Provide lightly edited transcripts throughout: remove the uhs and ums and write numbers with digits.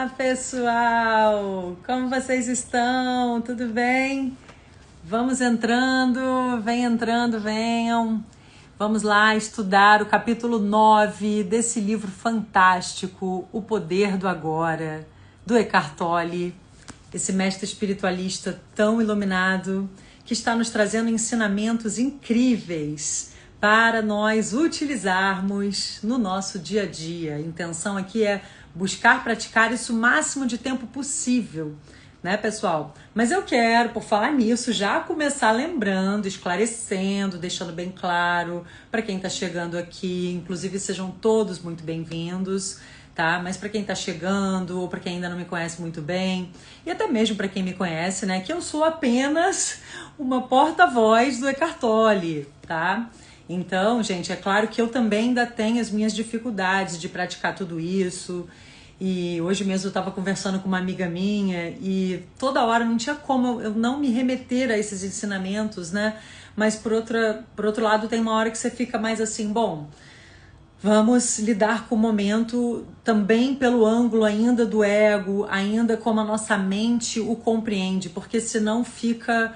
Olá, pessoal! Como vocês estão? Tudo bem? Vamos entrando, venham. Vamos lá estudar o capítulo 9 desse livro fantástico, O Poder do Agora, do Eckhart Tolle, esse mestre espiritualista tão iluminado que está nos trazendo ensinamentos incríveis para nós utilizarmos no nosso dia a dia. A intenção aqui é buscar praticar isso o máximo de tempo possível, né, pessoal? Mas eu quero, por falar nisso, já começar lembrando, esclarecendo, deixando bem claro para quem está chegando aqui, inclusive sejam todos muito bem-vindos, tá? Mas para quem está chegando ou para quem ainda não me conhece muito bem, e até mesmo para quem me conhece, né, que eu sou apenas uma porta-voz do Eckhart Tolle, tá? Então, gente, é claro que eu também ainda tenho as minhas dificuldades de praticar tudo isso. E hoje mesmo eu estava conversando com uma amiga minha e toda hora não tinha como eu não me remeter a esses ensinamentos, né? Mas por outro lado tem uma hora que você fica mais assim, bom, vamos lidar com o momento também pelo ângulo ainda do ego, ainda como a nossa mente o compreende, porque senão fica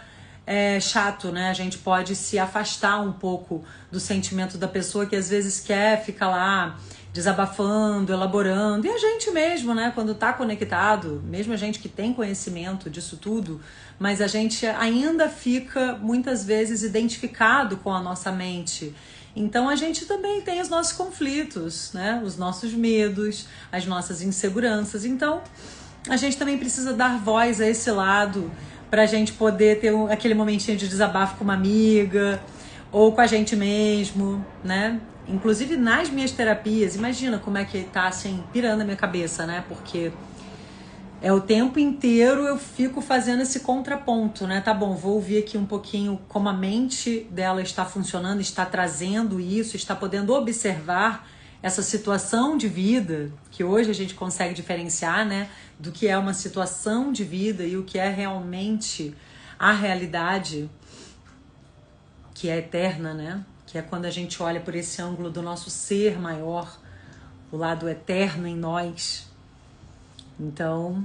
chato, né? A gente pode se afastar um pouco do sentimento da pessoa que às vezes quer ficar lá desabafando, elaborando, e a gente mesmo, né, quando tá conectado, mesmo a gente que tem conhecimento disso tudo, mas a gente ainda fica muitas vezes identificado com a nossa mente. Então a gente também tem os nossos conflitos, né, os nossos medos, as nossas inseguranças. Então a gente também precisa dar voz a esse lado pra gente poder ter aquele momentinho de desabafo com uma amiga ou com a gente mesmo, né? Inclusive nas minhas terapias, imagina como é que tá assim, pirando a minha cabeça, né? Porque é o tempo inteiro eu fico fazendo esse contraponto, né? Tá bom, vou ouvir aqui um pouquinho como a mente dela está funcionando, está trazendo isso, está podendo observar essa situação de vida, que hoje a gente consegue diferenciar, né? Do que é uma situação de vida e o que é realmente a realidade, que é eterna, né? Que é quando a gente olha por esse ângulo do nosso ser maior, o lado eterno em nós. Então,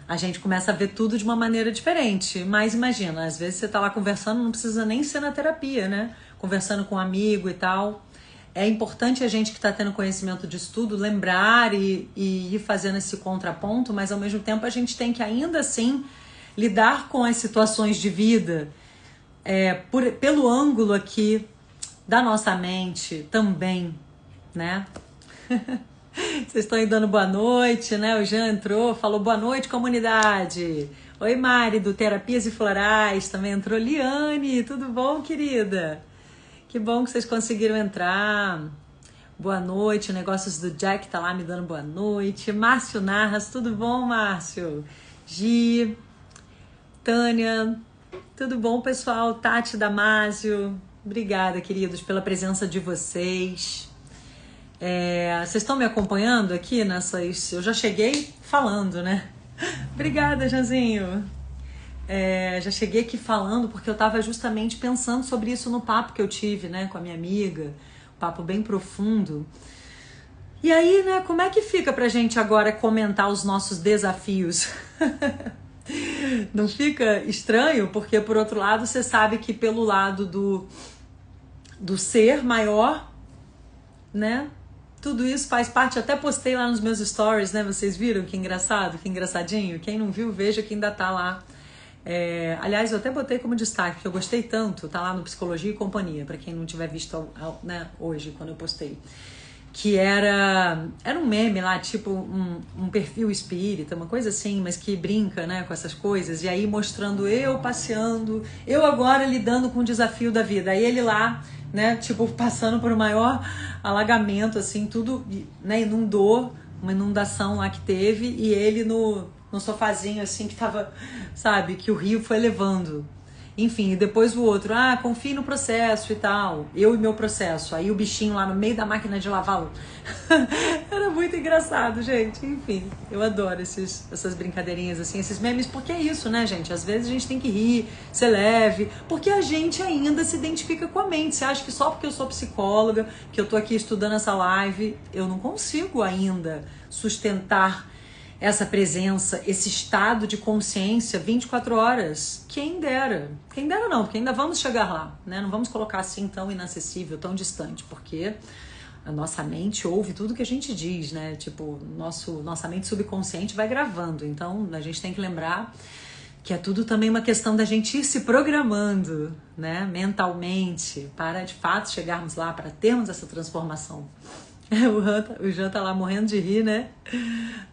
a gente começa a ver tudo de uma maneira diferente. Mas imagina, às vezes você tá lá conversando, não precisa nem ser na terapia, né? Conversando com um amigo e tal. É importante a gente que está tendo conhecimento disso tudo lembrar e ir fazendo esse contraponto, mas ao mesmo tempo a gente tem que ainda assim lidar com as situações de vida pelo ângulo aqui da nossa mente também, né? Vocês estão aí dando boa noite, né? O Jean entrou, falou boa noite, comunidade. Oi, Mari, do Terapias e Florais, também entrou. Liane, tudo bom, querida? Que bom que vocês conseguiram entrar. Boa noite, Negócios do Jack tá lá me dando boa noite. Márcio Narras, tudo bom, Márcio? Gi, Tânia, tudo bom, pessoal? Tati Damásio, obrigada, queridos, pela presença de vocês. Vocês estão me acompanhando aqui nessas... Eu já cheguei falando, né? Obrigada, Janzinho. Já cheguei aqui falando porque eu estava justamente pensando sobre isso no papo que eu tive, né, com a minha amiga, um papo bem profundo. E aí, né, como é que fica pra gente agora comentar os nossos desafios? Não fica estranho? Porque, por outro lado, você sabe que pelo lado do ser maior, né, tudo isso faz parte, até postei lá nos meus stories, né, vocês viram que engraçado, que engraçadinho? Quem não viu, veja que ainda tá lá. Aliás, eu até botei como destaque, porque eu gostei tanto, tá lá no Psicologia e Companhia, para quem não tiver visto né, hoje, quando eu postei, que era um meme lá, tipo um perfil espírita, uma coisa assim, mas que brinca, né, com essas coisas, e aí mostrando eu passeando, eu agora lidando com o desafio da vida, aí ele lá, né, tipo, passando por um maior alagamento, assim, tudo, né, inundou, uma inundação lá que teve, e ele no sofazinho, assim, que tava, sabe, que o rio foi levando. Enfim, e depois o outro, confie no processo e tal. Eu e meu processo. Aí o bichinho lá no meio da máquina de lavar. Era muito engraçado, gente. Enfim, eu adoro essas brincadeirinhas, assim, esses memes, porque é isso, né, gente? Às vezes a gente tem que rir, ser leve, porque a gente ainda se identifica com a mente. Você acha que só porque eu sou psicóloga, que eu tô aqui estudando essa live, eu não consigo ainda sustentar essa presença, esse estado de consciência 24 horas. Quem dera. Quem dera não, porque ainda vamos chegar lá, né? Não vamos colocar assim tão inacessível, tão distante, porque a nossa mente ouve tudo que a gente diz, né? Tipo, nossa mente subconsciente vai gravando. Então, a gente tem que lembrar que é tudo também uma questão da gente ir se programando, né? Mentalmente, para de fato chegarmos lá, para termos essa transformação. O Jean tá lá morrendo de rir, né?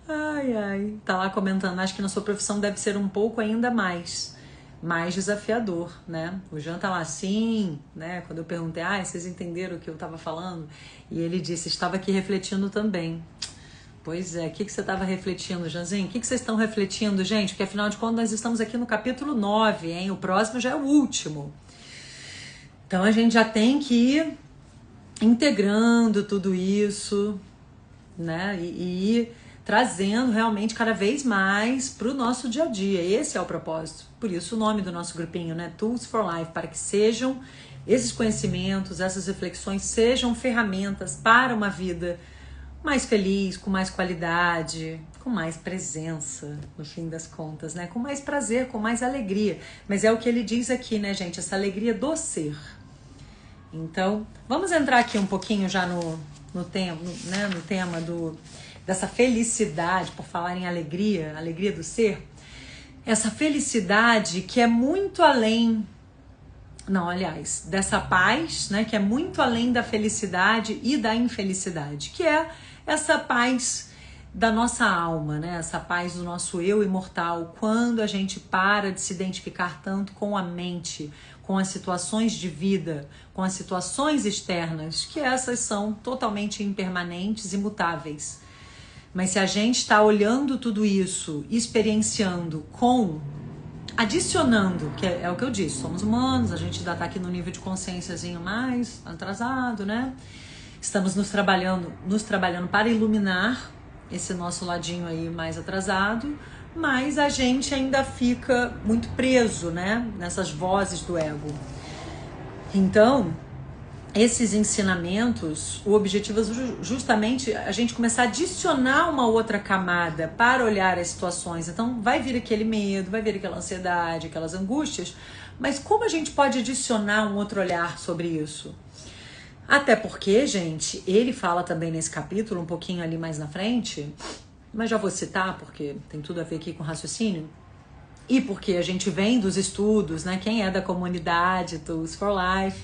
Ai, ai. Tá lá comentando, acho que na sua profissão deve ser um pouco ainda mais desafiador, né? O Jean tá lá assim, né? Quando eu perguntei, vocês entenderam o que eu tava falando? E ele disse, estava aqui refletindo também. Pois é, o que você estava refletindo, Janzinho? O que vocês estão refletindo, gente? Porque afinal de contas nós estamos aqui no capítulo 9, hein? O próximo já é o último. Então a gente já tem que ir integrando tudo isso, né? E ir trazendo realmente cada vez mais para o nosso dia a dia. Esse é o propósito. Por isso o nome do nosso grupinho, né? Tools for Life, para que sejam esses conhecimentos, essas reflexões, sejam ferramentas para uma vida mais feliz, com mais qualidade, com mais presença, no fim das contas, né? Com mais prazer, com mais alegria. Mas é o que ele diz aqui, né, gente? Essa alegria do ser. Então, vamos entrar aqui um pouquinho já no tema dessa felicidade, por falar em alegria, alegria do ser. Essa felicidade que é muito além, dessa paz, né, que é muito além da felicidade e da infelicidade, que é essa paz da nossa alma, né, essa paz do nosso eu imortal, quando a gente para de se identificar tanto com a mente, com as situações de vida, com as situações externas, que essas são totalmente impermanentes e mutáveis. Mas se a gente está olhando tudo isso, experienciando adicionando, que é o que eu disse, somos humanos, a gente ainda está aqui no nível de consciênciazinho mais atrasado, né? Estamos nos trabalhando para iluminar esse nosso ladinho aí mais atrasado, mas a gente ainda fica muito preso, né? Nessas vozes do ego. Então, esses ensinamentos, o objetivo é justamente a gente começar a adicionar uma outra camada para olhar as situações. Então vai vir aquele medo, vai vir aquela ansiedade, aquelas angústias, mas como a gente pode adicionar um outro olhar sobre isso? Até porque, gente, ele fala também nesse capítulo, um pouquinho ali mais na frente, mas já vou citar porque tem tudo a ver aqui com raciocínio, e porque a gente vem dos estudos, né? Quem é da comunidade Tools for Life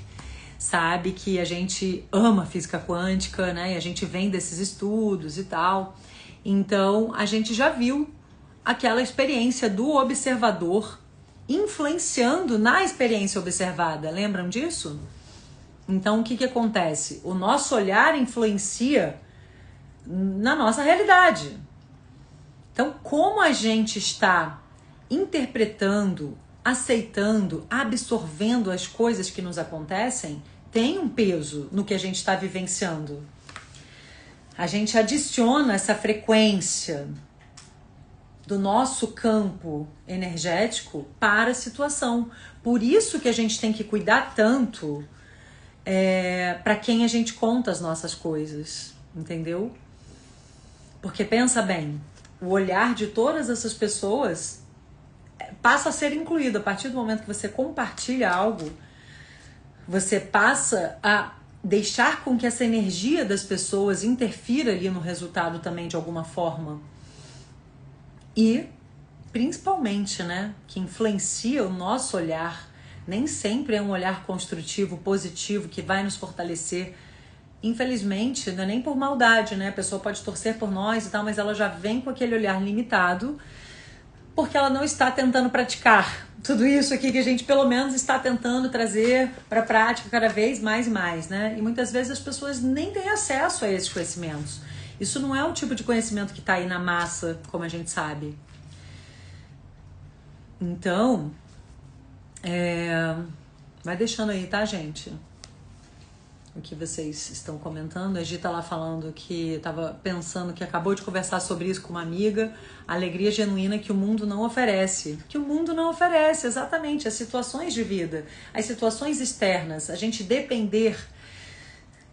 sabe que a gente ama física quântica, né? E a gente vem desses estudos e tal. Então, a gente já viu aquela experiência do observador influenciando na experiência observada. Lembram disso? Então, o que acontece? O nosso olhar influencia na nossa realidade. Então, como a gente está interpretando, aceitando, absorvendo as coisas que nos acontecem, tem um peso no que a gente está vivenciando. A gente adiciona essa frequência do nosso campo energético para a situação. Por isso que a gente tem que cuidar tanto para quem a gente conta as nossas coisas, entendeu? Porque pensa bem, o olhar de todas essas pessoas passa a ser incluído. A partir do momento que você compartilha algo, você passa a deixar com que essa energia das pessoas interfira ali no resultado também de alguma forma. E, principalmente, né, que influencia o nosso olhar. Nem sempre é um olhar construtivo, positivo, que vai nos fortalecer. Infelizmente, não é nem por maldade, né? A pessoa pode torcer por nós e tal, mas ela já vem com aquele olhar limitado, porque ela não está tentando praticar tudo isso aqui que a gente pelo menos está tentando trazer para a prática cada vez mais e mais, né? E muitas vezes as pessoas nem têm acesso a esses conhecimentos. Isso não é um tipo de conhecimento que está aí na massa, como a gente sabe. Então, vai deixando aí, tá, gente? O que vocês estão comentando. A Gi tá lá falando que estava pensando que acabou de conversar sobre isso com uma amiga. A alegria genuína que o mundo não oferece. Que o mundo não oferece, exatamente. As situações de vida, as situações externas. A gente depender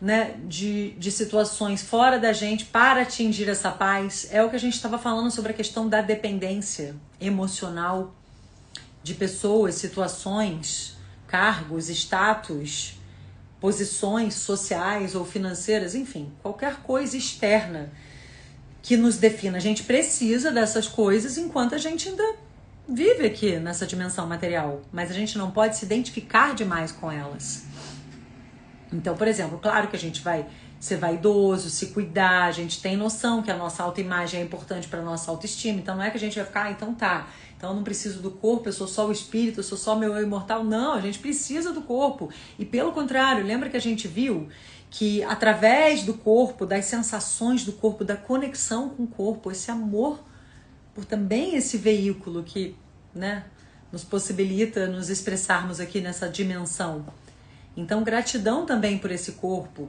né, de situações fora da gente para atingir essa paz. É o que a gente estava falando sobre a questão da dependência emocional de pessoas, situações, cargos, status, posições sociais ou financeiras, enfim, qualquer coisa externa que nos defina. A gente precisa dessas coisas enquanto a gente ainda vive aqui nessa dimensão material, mas a gente não pode se identificar demais com elas. Então, por exemplo, claro que a gente vai ser vaidoso, se cuidar, a gente tem noção que a nossa autoimagem é importante para a nossa autoestima, então não é que a gente vai ficar, então tá, então eu não preciso do corpo, eu sou só o espírito, eu sou só meu eu imortal. Não, a gente precisa do corpo. E pelo contrário, lembra que a gente viu que através do corpo, das sensações do corpo, da conexão com o corpo, esse amor por também esse veículo que, né, nos possibilita nos expressarmos aqui nessa dimensão. Então, gratidão também por esse corpo.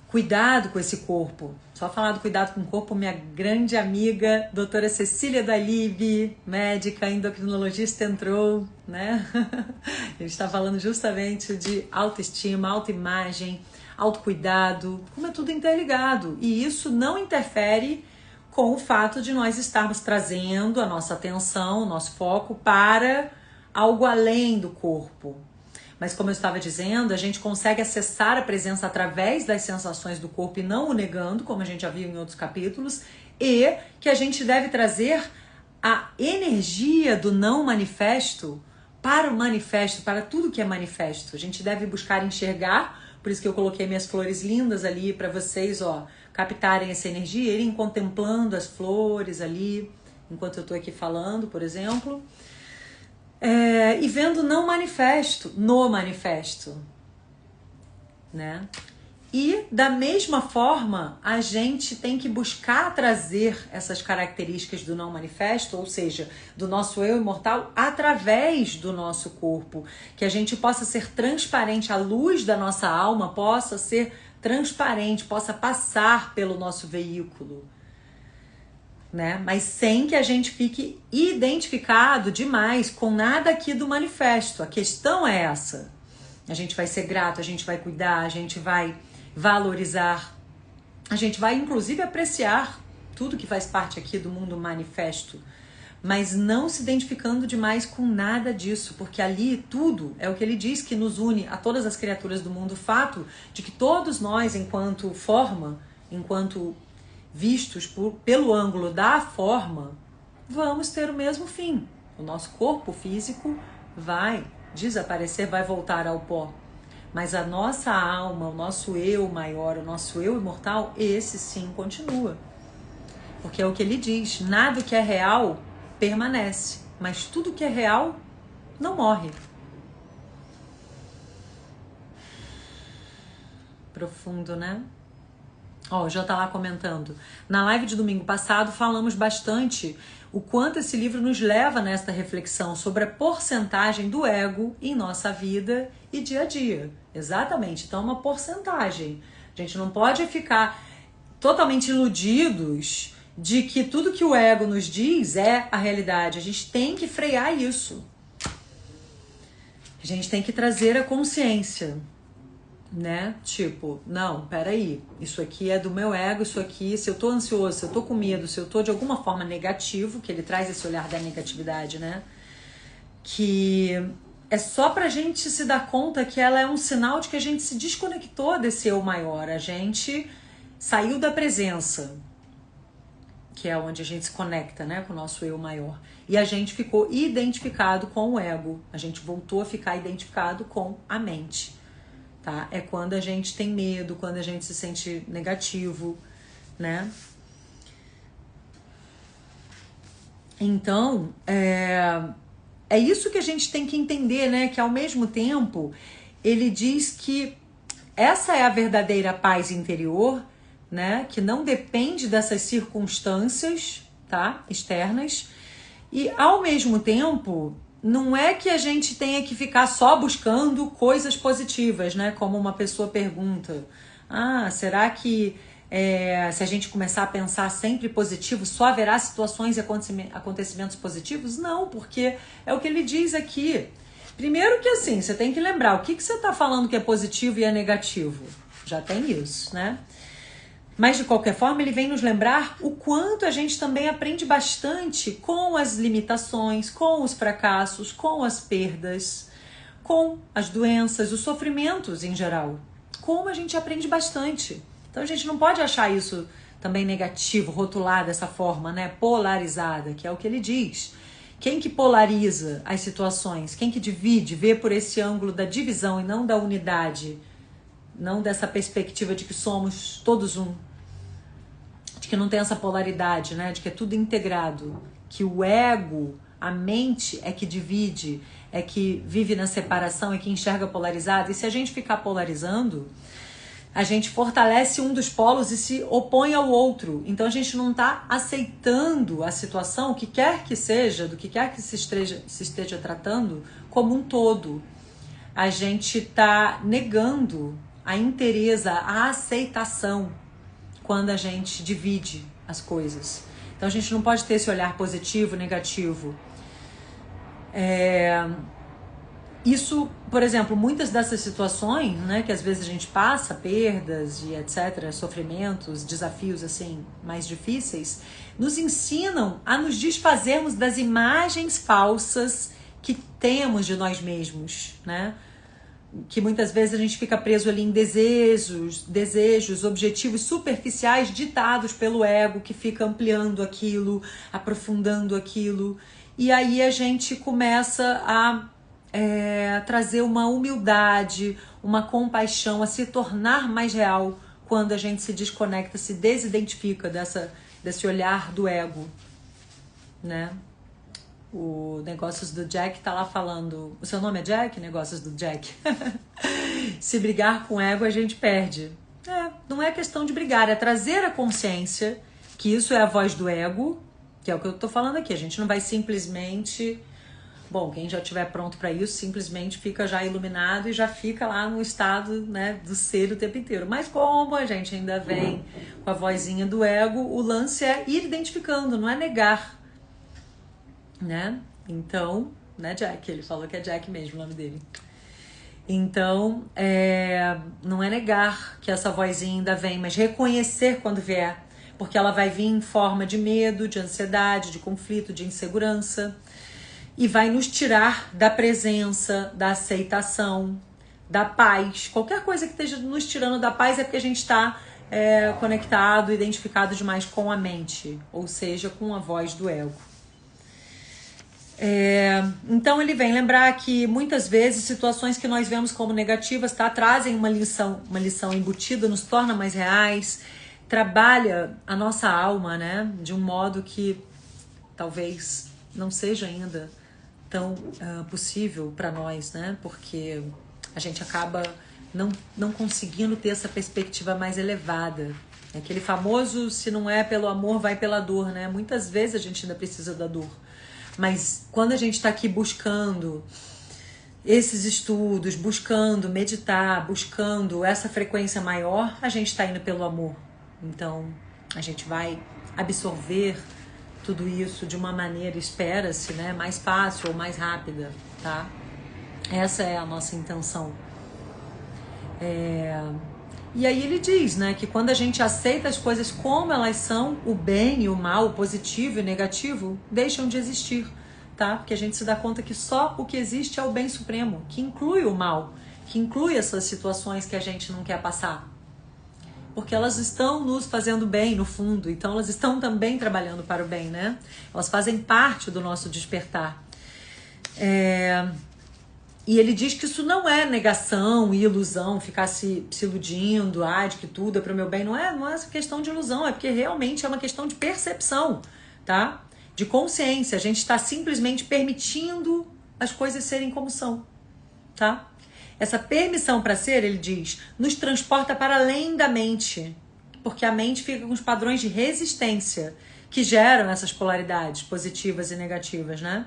Cuidado com esse corpo. Só falar do cuidado com o corpo, minha grande amiga, doutora Cecília Dalive, médica, endocrinologista, entrou, né? A gente está falando justamente de autoestima, autoimagem, autocuidado, como é tudo interligado. E isso não interfere com o fato de nós estarmos trazendo a nossa atenção, o nosso foco para algo além do corpo. Mas como eu estava dizendo, a gente consegue acessar a presença através das sensações do corpo e não o negando, como a gente já viu em outros capítulos, e que a gente deve trazer a energia do não manifesto para o manifesto, para tudo que é manifesto. A gente deve buscar enxergar, por isso que eu coloquei minhas flores lindas ali para vocês, ó, captarem essa energia, irem contemplando as flores ali, enquanto eu estou aqui falando, por exemplo. E vendo não manifesto, no manifesto, né? E da mesma forma, a gente tem que buscar trazer essas características do não manifesto, ou seja, do nosso eu imortal, através do nosso corpo, que a gente possa ser transparente, a luz da nossa alma possa ser transparente, possa passar pelo nosso veículo. Né? Mas sem que a gente fique identificado demais com nada aqui do manifesto. A questão é essa. A gente vai ser grato, a gente vai cuidar, a gente vai valorizar, a gente vai inclusive apreciar tudo que faz parte aqui do mundo manifesto, mas não se identificando demais com nada disso, porque ali tudo é o que ele diz que nos une a todas as criaturas do mundo, o fato de que todos nós, enquanto forma, enquanto vistos pelo ângulo da forma, vamos ter o mesmo fim. O nosso corpo físico vai desaparecer, vai voltar ao pó. Mas a nossa alma, o nosso eu maior, o nosso eu imortal, esse sim continua. Porque é o que ele diz, nada que é real permanece, mas tudo que é real não morre. Profundo, né? Ó, já tá lá comentando. Na live de domingo passado falamos bastante o quanto esse livro nos leva nesta reflexão sobre a porcentagem do ego em nossa vida e dia a dia. Exatamente, então é uma porcentagem. A gente não pode ficar totalmente iludidos de que tudo que o ego nos diz é a realidade. A gente tem que frear isso. A gente tem que trazer a consciência. Né? Tipo, não, peraí, isso aqui é do meu ego, isso aqui, se eu tô ansioso, se eu tô com medo, se eu tô de alguma forma negativo, que ele traz esse olhar da negatividade, né? Que é só pra gente se dar conta que ela é um sinal de que a gente se desconectou desse eu maior, a gente saiu da presença, que é onde a gente se conecta, né, com o nosso eu maior, e a gente ficou identificado com o ego, a gente voltou a ficar identificado com a mente. Tá? É quando a gente tem medo, quando a gente se sente negativo, né? Então, é isso que a gente tem que entender, né? Que ao mesmo tempo, ele diz que essa é a verdadeira paz interior, né? Que não depende dessas circunstâncias, tá? Externas. E ao mesmo tempo, não é que a gente tenha que ficar só buscando coisas positivas, né? Como uma pessoa pergunta, será que se a gente começar a pensar sempre positivo, só haverá situações e acontecimentos positivos? Não, porque é o que ele diz aqui. Primeiro que assim, você tem que lembrar, o que você está falando que é positivo e é negativo? já tem isso, né? Mas, de qualquer forma, ele vem nos lembrar o quanto a gente também aprende bastante com as limitações, com os fracassos, com as perdas, com as doenças, os sofrimentos em geral. Como a gente aprende bastante. Então, a gente não pode achar isso também negativo, rotular dessa forma, né? Polarizada, que é o que ele diz. Quem que polariza as situações? Quem que divide, vê por esse ângulo da divisão e não da unidade? Não dessa perspectiva de que somos todos um, de que não tem essa polaridade, né? De que é tudo integrado, que o ego, a mente é que divide, é que vive na separação, é que enxerga polarizado. E se a gente ficar polarizando, a gente fortalece um dos polos e se opõe ao outro. Então a gente não está aceitando a situação, o que quer que seja, do que quer que se esteja tratando, como um todo. A gente está negando a inteireza, a aceitação quando a gente divide as coisas. Então a gente não pode ter esse olhar positivo, negativo. Isso, por exemplo, muitas dessas situações, né, que às vezes a gente passa, perdas e etc., sofrimentos, desafios assim mais difíceis, nos ensinam a nos desfazermos das imagens falsas que temos de nós mesmos, né? Que muitas vezes a gente fica preso ali em desejos, objetivos superficiais ditados pelo ego, que fica ampliando aquilo, aprofundando aquilo. E aí a gente começa a trazer uma humildade, uma compaixão, a se tornar mais real quando a gente se desconecta, se desidentifica desse olhar do ego, né? O Negócios do Jack tá lá falando... O seu nome é Jack? Negócios do Jack. Se brigar com o ego, a gente perde. Não é questão de brigar, é trazer a consciência que isso é a voz do ego, que é o que eu tô falando aqui. A gente não vai simplesmente... Bom, quem já estiver pronto para isso, simplesmente fica já iluminado e já fica lá no estado, né, do ser o tempo inteiro. Mas como a gente ainda vem com a vozinha do ego, o lance é ir identificando, não é negar. Né? Então, né, Jack? Ele falou que é Jack mesmo o nome dele. Então, não é negar que essa vozinha ainda vem, mas reconhecer quando vier, porque ela vai vir em forma de medo, de ansiedade, de conflito, de insegurança, e vai nos tirar da presença, da aceitação, da paz. Qualquer coisa que esteja nos tirando da paz é porque a gente está conectado, identificado demais com a mente, ou seja, com a voz do ego. Então ele vem lembrar que muitas vezes situações que nós vemos como negativas trazem uma lição embutida, nos torna mais reais, trabalha a nossa alma, né, de um modo que talvez não seja ainda tão possível para nós, né, porque a gente acaba não conseguindo ter essa perspectiva mais elevada. Aquele famoso, se não é pelo amor, vai pela dor, né? Muitas vezes a gente ainda precisa da dor. Mas quando a gente está aqui buscando esses estudos, buscando meditar, buscando essa frequência maior, a gente está indo pelo amor. Então, a gente vai absorver tudo isso de uma maneira, espera-se, né, mais fácil ou mais rápida, tá? Essa é a nossa intenção. E aí ele diz, né, que quando a gente aceita as coisas como elas são, o bem e o mal, o positivo e o negativo, deixam de existir, tá? Porque a gente se dá conta que só o que existe é o bem supremo, que inclui o mal, que inclui essas situações que a gente não quer passar. Porque elas estão nos fazendo bem, no fundo, então elas estão também trabalhando para o bem, né? Elas fazem parte do nosso despertar. E ele diz que isso não é negação e ilusão, ficar se iludindo, de que tudo é para o meu bem. Não é essa questão de ilusão, é porque realmente é uma questão de percepção, tá? De consciência. A gente está simplesmente permitindo as coisas serem como são, tá? Essa permissão para ser, ele diz, nos transporta para além da mente, porque a mente fica com os padrões de resistência que geram essas polaridades positivas e negativas, né?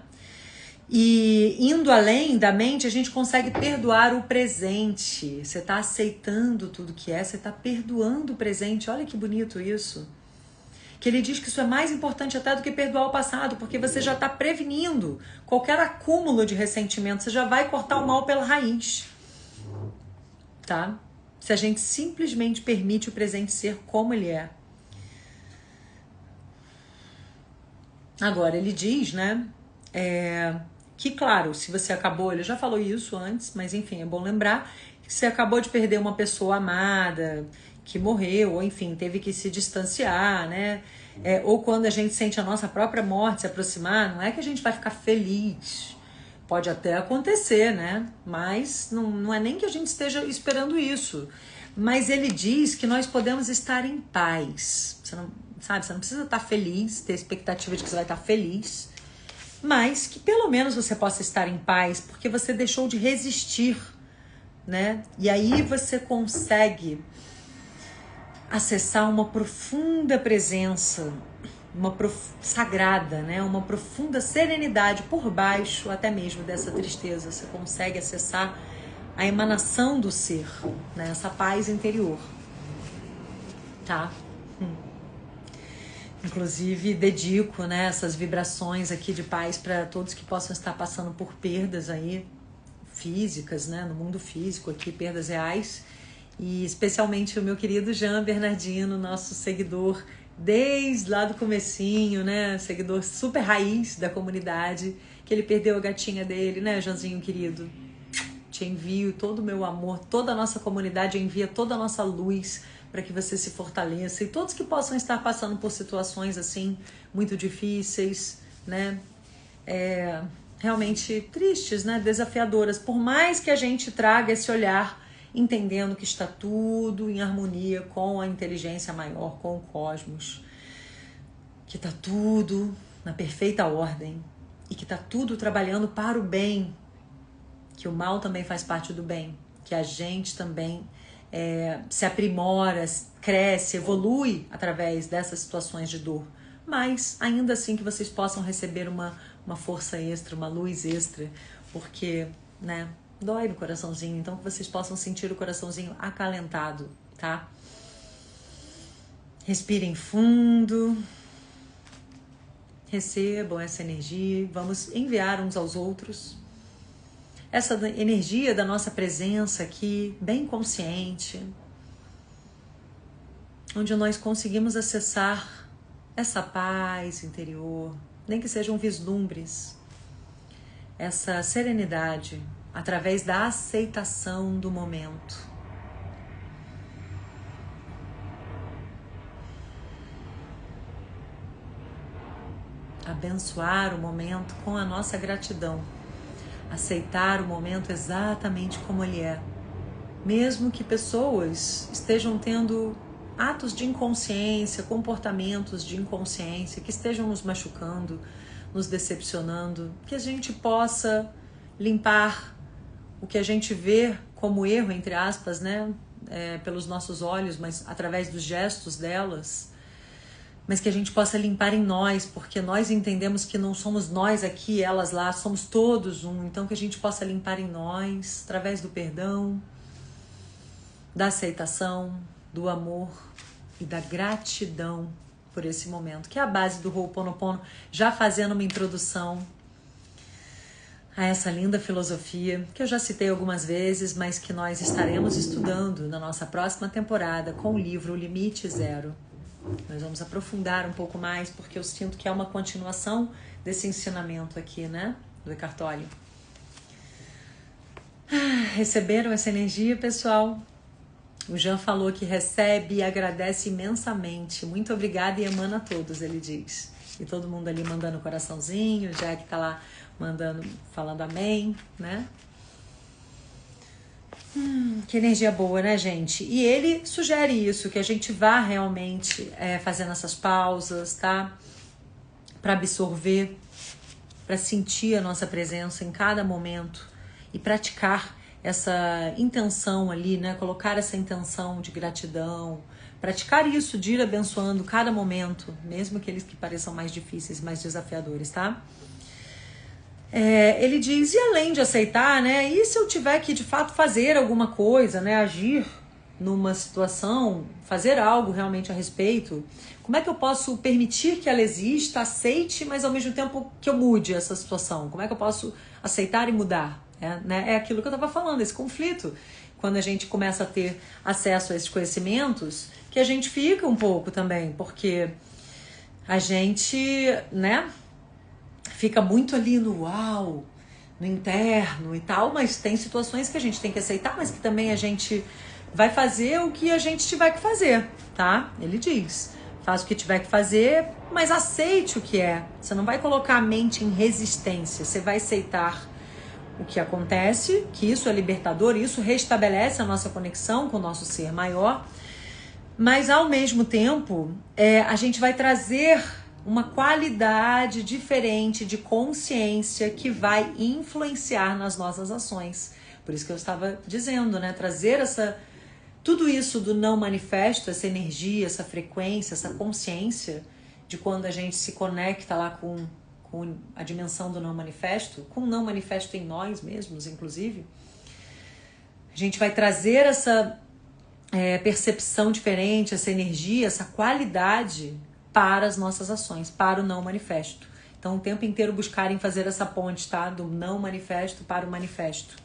E indo além da mente, a gente consegue perdoar o presente. Você está aceitando tudo que é, você está perdoando o presente. Olha que bonito isso. Que ele diz que isso é mais importante até do que perdoar o passado, porque você já está prevenindo qualquer acúmulo de ressentimento. Você já vai cortar o mal pela raiz. Tá? se a gente simplesmente permite o presente ser como ele é. Agora, ele diz, né, que, claro, se você acabou, ele já falou isso antes, mas enfim, é bom lembrar que você acabou de perder uma pessoa amada, que morreu, ou enfim, teve que se distanciar, né? Ou quando a gente sente a nossa própria morte se aproximar, não é que a gente vai ficar feliz. Pode até acontecer, né? Mas não é nem que a gente esteja esperando isso. Mas ele diz que nós podemos estar em paz. Você não, sabe, você não precisa estar feliz, ter expectativa de que você vai estar feliz, mas que pelo menos você possa estar em paz, porque você deixou de resistir, né? E aí você consegue acessar uma profunda presença, sagrada, né? Uma profunda serenidade por baixo até mesmo dessa tristeza. Você consegue acessar a emanação do ser, né? Essa paz interior, tá? Inclusive dedico, né, essas vibrações aqui de paz para todos que possam estar passando por perdas aí físicas, né, no mundo físico aqui, perdas reais. E especialmente o meu querido Jean Bernardino, nosso seguidor desde lá do comecinho, né? Seguidor super raiz da comunidade, que ele perdeu a gatinha dele, né, Janzinho querido? Te envio todo o meu amor, toda a nossa comunidade envia toda a nossa luz para que você se fortaleça, e todos que possam estar passando por situações assim muito difíceis, né? Realmente tristes, né? Desafiadoras, por mais que a gente traga esse olhar entendendo que está tudo em harmonia com a inteligência maior, com o cosmos, que está tudo na perfeita ordem e que está tudo trabalhando para o bem, que o mal também faz parte do bem, que a gente também se aprimora, cresce, evolui através dessas situações de dor, mas ainda assim que vocês possam receber uma força extra, uma luz extra, porque, né, dói no coraçãozinho, então que vocês possam sentir o coraçãozinho acalentado, tá? Respirem fundo, recebam essa energia, vamos enviar uns aos outros essa energia da nossa presença aqui, bem consciente, onde nós conseguimos acessar essa paz interior, nem que sejam vislumbres, essa serenidade, através da aceitação do momento. Abençoar o momento com a nossa gratidão. Aceitar o momento exatamente como ele é. Mesmo que pessoas estejam tendo atos de inconsciência, comportamentos de inconsciência, que estejam nos machucando, nos decepcionando, que a gente possa limpar o que a gente vê como erro, entre aspas, né? Pelos nossos olhos, mas através dos gestos delas, mas que a gente possa limpar em nós, porque nós entendemos que não somos nós aqui, elas lá, somos todos um, então que a gente possa limpar em nós, através do perdão, da aceitação, do amor e da gratidão por esse momento, que é a base do Ho'oponopono, já fazendo uma introdução a essa linda filosofia, que eu já citei algumas vezes, mas que nós estaremos estudando na nossa próxima temporada com o livro O Limite Zero. Nós vamos aprofundar um pouco mais, porque eu sinto que é uma continuação desse ensinamento aqui, né, do Eckhart Tolle. Receberam essa energia, pessoal? O Jean falou que recebe e agradece imensamente. Muito obrigada e emana a todos, ele diz. E todo mundo ali mandando coraçãozinho, o Jack tá lá mandando, falando amém, né? Que energia boa, né, gente? E ele sugere isso, que a gente vá realmente fazendo essas pausas, tá? Para absorver, para sentir a nossa presença em cada momento e praticar essa intenção ali, né? Colocar essa intenção de gratidão, praticar isso de ir abençoando cada momento, mesmo aqueles que pareçam mais difíceis, mais desafiadores, tá? Ele diz, e além de aceitar, né? E se eu tiver que de fato fazer alguma coisa, né? Agir numa situação, fazer algo realmente a respeito, como é que eu posso permitir que ela exista, aceite, mas ao mesmo tempo que eu mude essa situação? Como é que eu posso aceitar e mudar? Né? É aquilo que eu estava falando, esse conflito. quando a gente começa a ter acesso a esses conhecimentos, que a gente fica um pouco também, porque a gente, né, fica muito ali no uau, no interno e tal, mas tem situações que a gente tem que aceitar, mas que também a gente vai fazer o que a gente tiver que fazer, tá? Ele diz, faz o que tiver que fazer, mas aceite o que é. Você não vai colocar a mente em resistência, você vai aceitar o que acontece, que isso é libertador, isso restabelece a nossa conexão com o nosso ser maior, mas ao mesmo tempo a gente vai trazer uma qualidade diferente de consciência que vai influenciar nas nossas ações. Por isso que eu estava dizendo, né? Trazer tudo isso do não manifesto, essa energia, essa frequência, essa consciência de quando a gente se conecta lá com a dimensão do não manifesto, com o não manifesto em nós mesmos, inclusive, a gente vai trazer essa percepção diferente, essa energia, essa qualidade para as nossas ações, para o não manifesto. Então, o tempo inteiro buscarem fazer essa ponte, tá? Do não manifesto para o manifesto.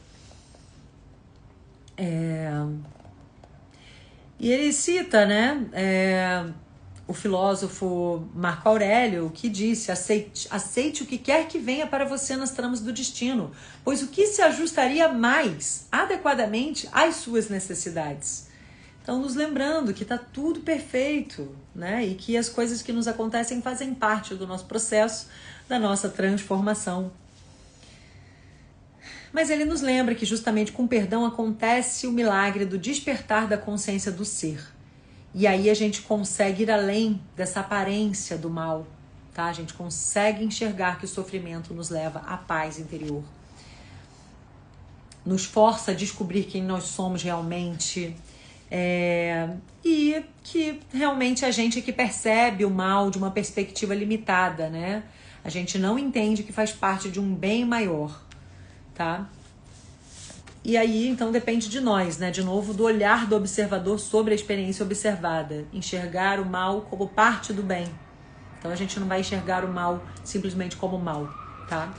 E ele cita, né, o filósofo Marco Aurélio, que disse: aceite o que quer que venha para você nas tramas do destino, pois o que se ajustaria mais adequadamente às suas necessidades. Então, nos lembrando que está tudo perfeito, né? E que as coisas que nos acontecem fazem parte do nosso processo, da nossa transformação. Mas ele nos lembra que justamente com o perdão acontece o milagre do despertar da consciência do ser. E aí a gente consegue ir além dessa aparência do mal, tá? A gente consegue enxergar que o sofrimento nos leva à paz interior. Nos força a descobrir quem nós somos realmente. E que realmente a gente é que percebe o mal de uma perspectiva limitada, né? A gente não entende que faz parte de um bem maior, tá? E aí, então, depende de nós, né? De novo, do olhar do observador sobre a experiência observada. Enxergar o mal como parte do bem. Então, a gente não vai enxergar o mal simplesmente como mal, tá?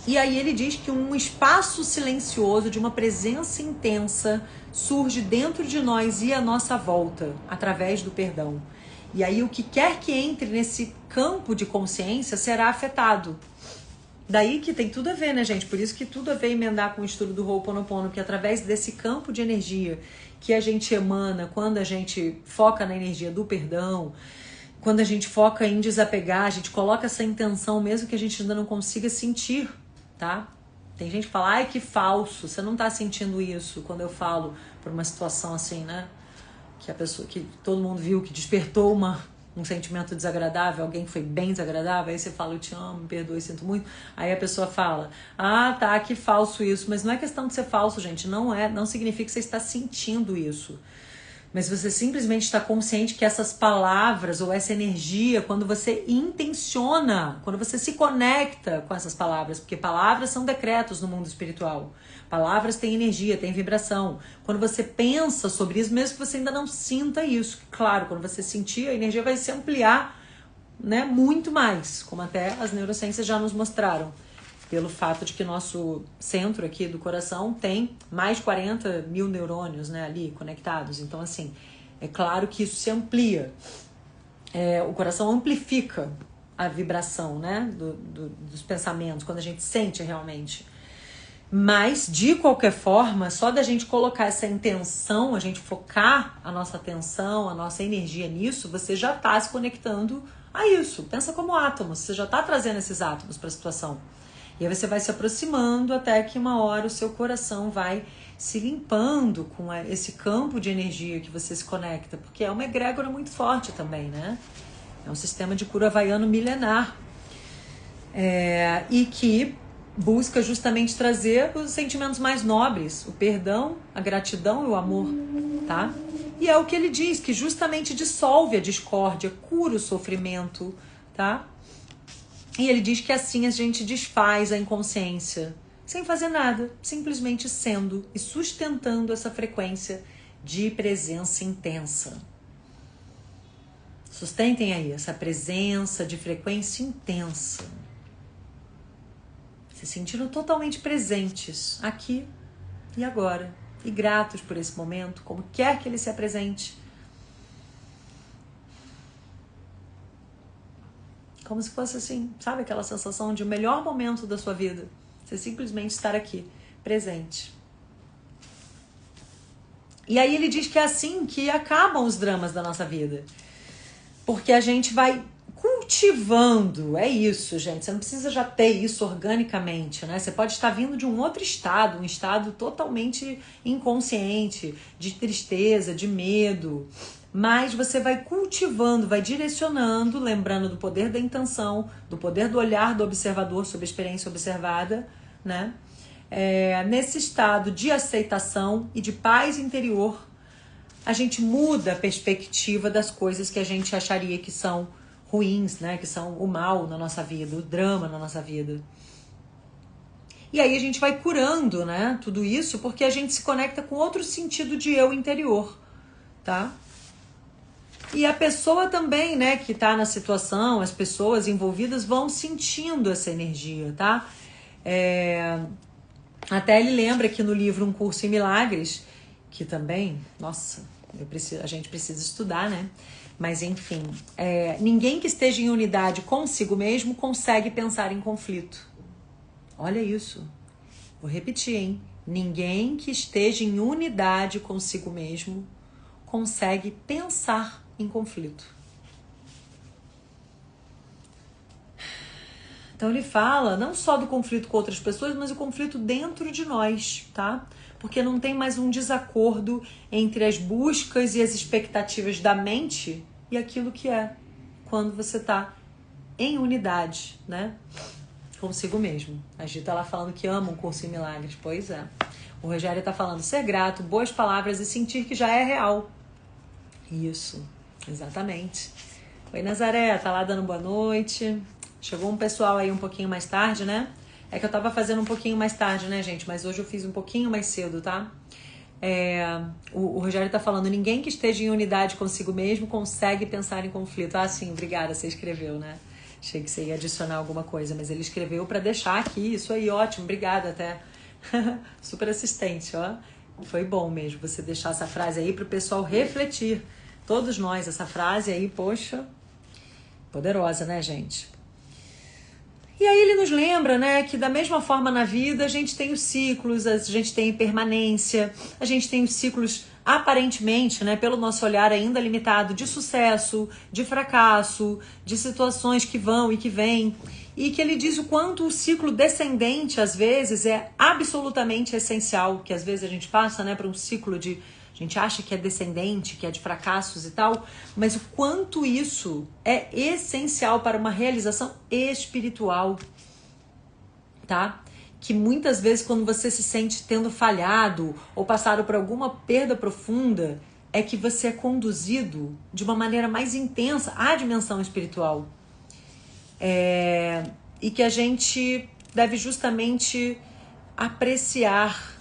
E aí ele diz que um espaço silencioso de uma presença intensa surge dentro de nós e à nossa volta, através do perdão. E aí o que quer que entre nesse campo de consciência será afetado. Daí que tem tudo a ver, né, gente? Por isso que tudo a ver emendar com o estudo do Ho'oponopono, que através desse campo de energia que a gente emana quando a gente foca na energia do perdão, quando a gente foca em desapegar, a gente coloca essa intenção mesmo que a gente ainda não consiga sentir, tá? Tem gente que fala, ai, que falso, você não tá sentindo isso quando eu falo por uma situação assim, né? Que a pessoa, que todo mundo viu que despertou um sentimento desagradável, alguém que foi bem desagradável, aí você fala, eu te amo, me perdoe, sinto muito. Aí a pessoa fala, ah, tá, que falso isso. Mas não é questão de ser falso, gente, não significa que você está sentindo isso. Mas você simplesmente está consciente que essas palavras ou essa energia, quando você intenciona, quando você se conecta com essas palavras, porque palavras são decretos no mundo espiritual. Palavras têm energia, têm vibração. Quando você pensa sobre isso, mesmo que você ainda não sinta isso, claro, quando você sentir, a energia vai se ampliar, né, muito mais, como até as neurociências já nos mostraram. Pelo fato de que nosso centro aqui do coração tem mais de 40 mil neurônios, né, ali conectados. Então, assim, é claro que isso se amplia. O coração amplifica a vibração, né, dos pensamentos, quando a gente sente realmente. Mas, de qualquer forma, só da gente colocar essa intenção, a gente focar a nossa atenção, a nossa energia nisso, você já está se conectando a isso. Pensa como átomos, você já está trazendo esses átomos para a situação. E aí você vai se aproximando até que uma hora o seu coração vai se limpando com esse campo de energia que você se conecta, porque é uma egrégora muito forte também, né? É um sistema de cura havaiano milenar. E que busca justamente trazer os sentimentos mais nobres, o perdão, a gratidão e o amor, tá? E é o que ele diz, que justamente dissolve a discórdia, cura o sofrimento, tá? E ele diz que assim a gente desfaz a inconsciência, sem fazer nada, simplesmente sendo e sustentando essa frequência de presença intensa. Sustentem aí essa presença de frequência intensa. Você sentindo totalmente presentes aqui e agora, e gratos por esse momento, como quer que ele se apresente. Como se fosse assim, sabe aquela sensação de o melhor momento da sua vida? Você simplesmente estar aqui, presente. E aí ele diz que é assim que acabam os dramas da nossa vida. Porque a gente vai cultivando, é isso, gente. Você não precisa já ter isso organicamente, né? Você pode estar vindo de um outro estado, um estado totalmente inconsciente, de tristeza, de medo. Mas você vai cultivando, vai direcionando, lembrando do poder da intenção, do poder do olhar do observador sobre a experiência observada, né? Nesse estado de aceitação e de paz interior, a gente muda a perspectiva das coisas que a gente acharia que são ruins, né? Que são o mal na nossa vida, o drama na nossa vida. E aí a gente vai curando, né? Tudo isso porque a gente se conecta com outro sentido de eu interior, tá? E a pessoa também, né, que tá na situação, as pessoas envolvidas vão sentindo essa energia, tá? Até ele lembra que no livro Um Curso em Milagres, que também, nossa, a gente precisa estudar, né? Mas enfim, ninguém que esteja em unidade consigo mesmo consegue pensar em conflito. Olha isso. Vou repetir, hein? Ninguém que esteja em unidade consigo mesmo consegue pensar em conflito. Então ele fala não só do conflito com outras pessoas, mas o conflito dentro de nós, tá? Porque não tem mais um desacordo entre as buscas e as expectativas da mente e aquilo que é quando você tá em unidade, né? Consigo mesmo. A Gi tá lá falando que ama Um Curso em Milagres. Pois é. O Rogério tá falando ser grato, boas palavras e sentir que já é real. Isso, exatamente. Oi, Nazaré, tá lá dando boa noite. Chegou um pessoal aí um pouquinho mais tarde, né? É que eu tava fazendo um pouquinho mais tarde, né, gente? Mas hoje eu fiz um pouquinho mais cedo, tá? O Rogério tá falando, ninguém que esteja em unidade consigo mesmo consegue pensar em conflito. Ah, sim, obrigada, você escreveu, né? Achei que você ia adicionar alguma coisa, mas ele escreveu pra deixar aqui. Isso aí, ótimo, obrigada até. Super assistente, ó. Foi bom mesmo você deixar essa frase aí pro pessoal refletir. Todos nós, essa frase aí, poxa, poderosa, né, gente? E aí ele nos lembra, né, que da mesma forma na vida a gente tem os ciclos, a gente tem impermanência, a gente tem os ciclos aparentemente, né, pelo nosso olhar ainda limitado, de sucesso, de fracasso, de situações que vão e que vêm. E que ele diz o quanto o ciclo descendente, às vezes, é absolutamente essencial, que às vezes a gente passa, né, para um ciclo de... A gente acha que é descendente, que é de fracassos e tal, mas o quanto isso é essencial para uma realização espiritual, tá? Que muitas vezes quando você se sente tendo falhado ou passado por alguma perda profunda, é que você é conduzido de uma maneira mais intensa à dimensão espiritual. E que a gente deve justamente apreciar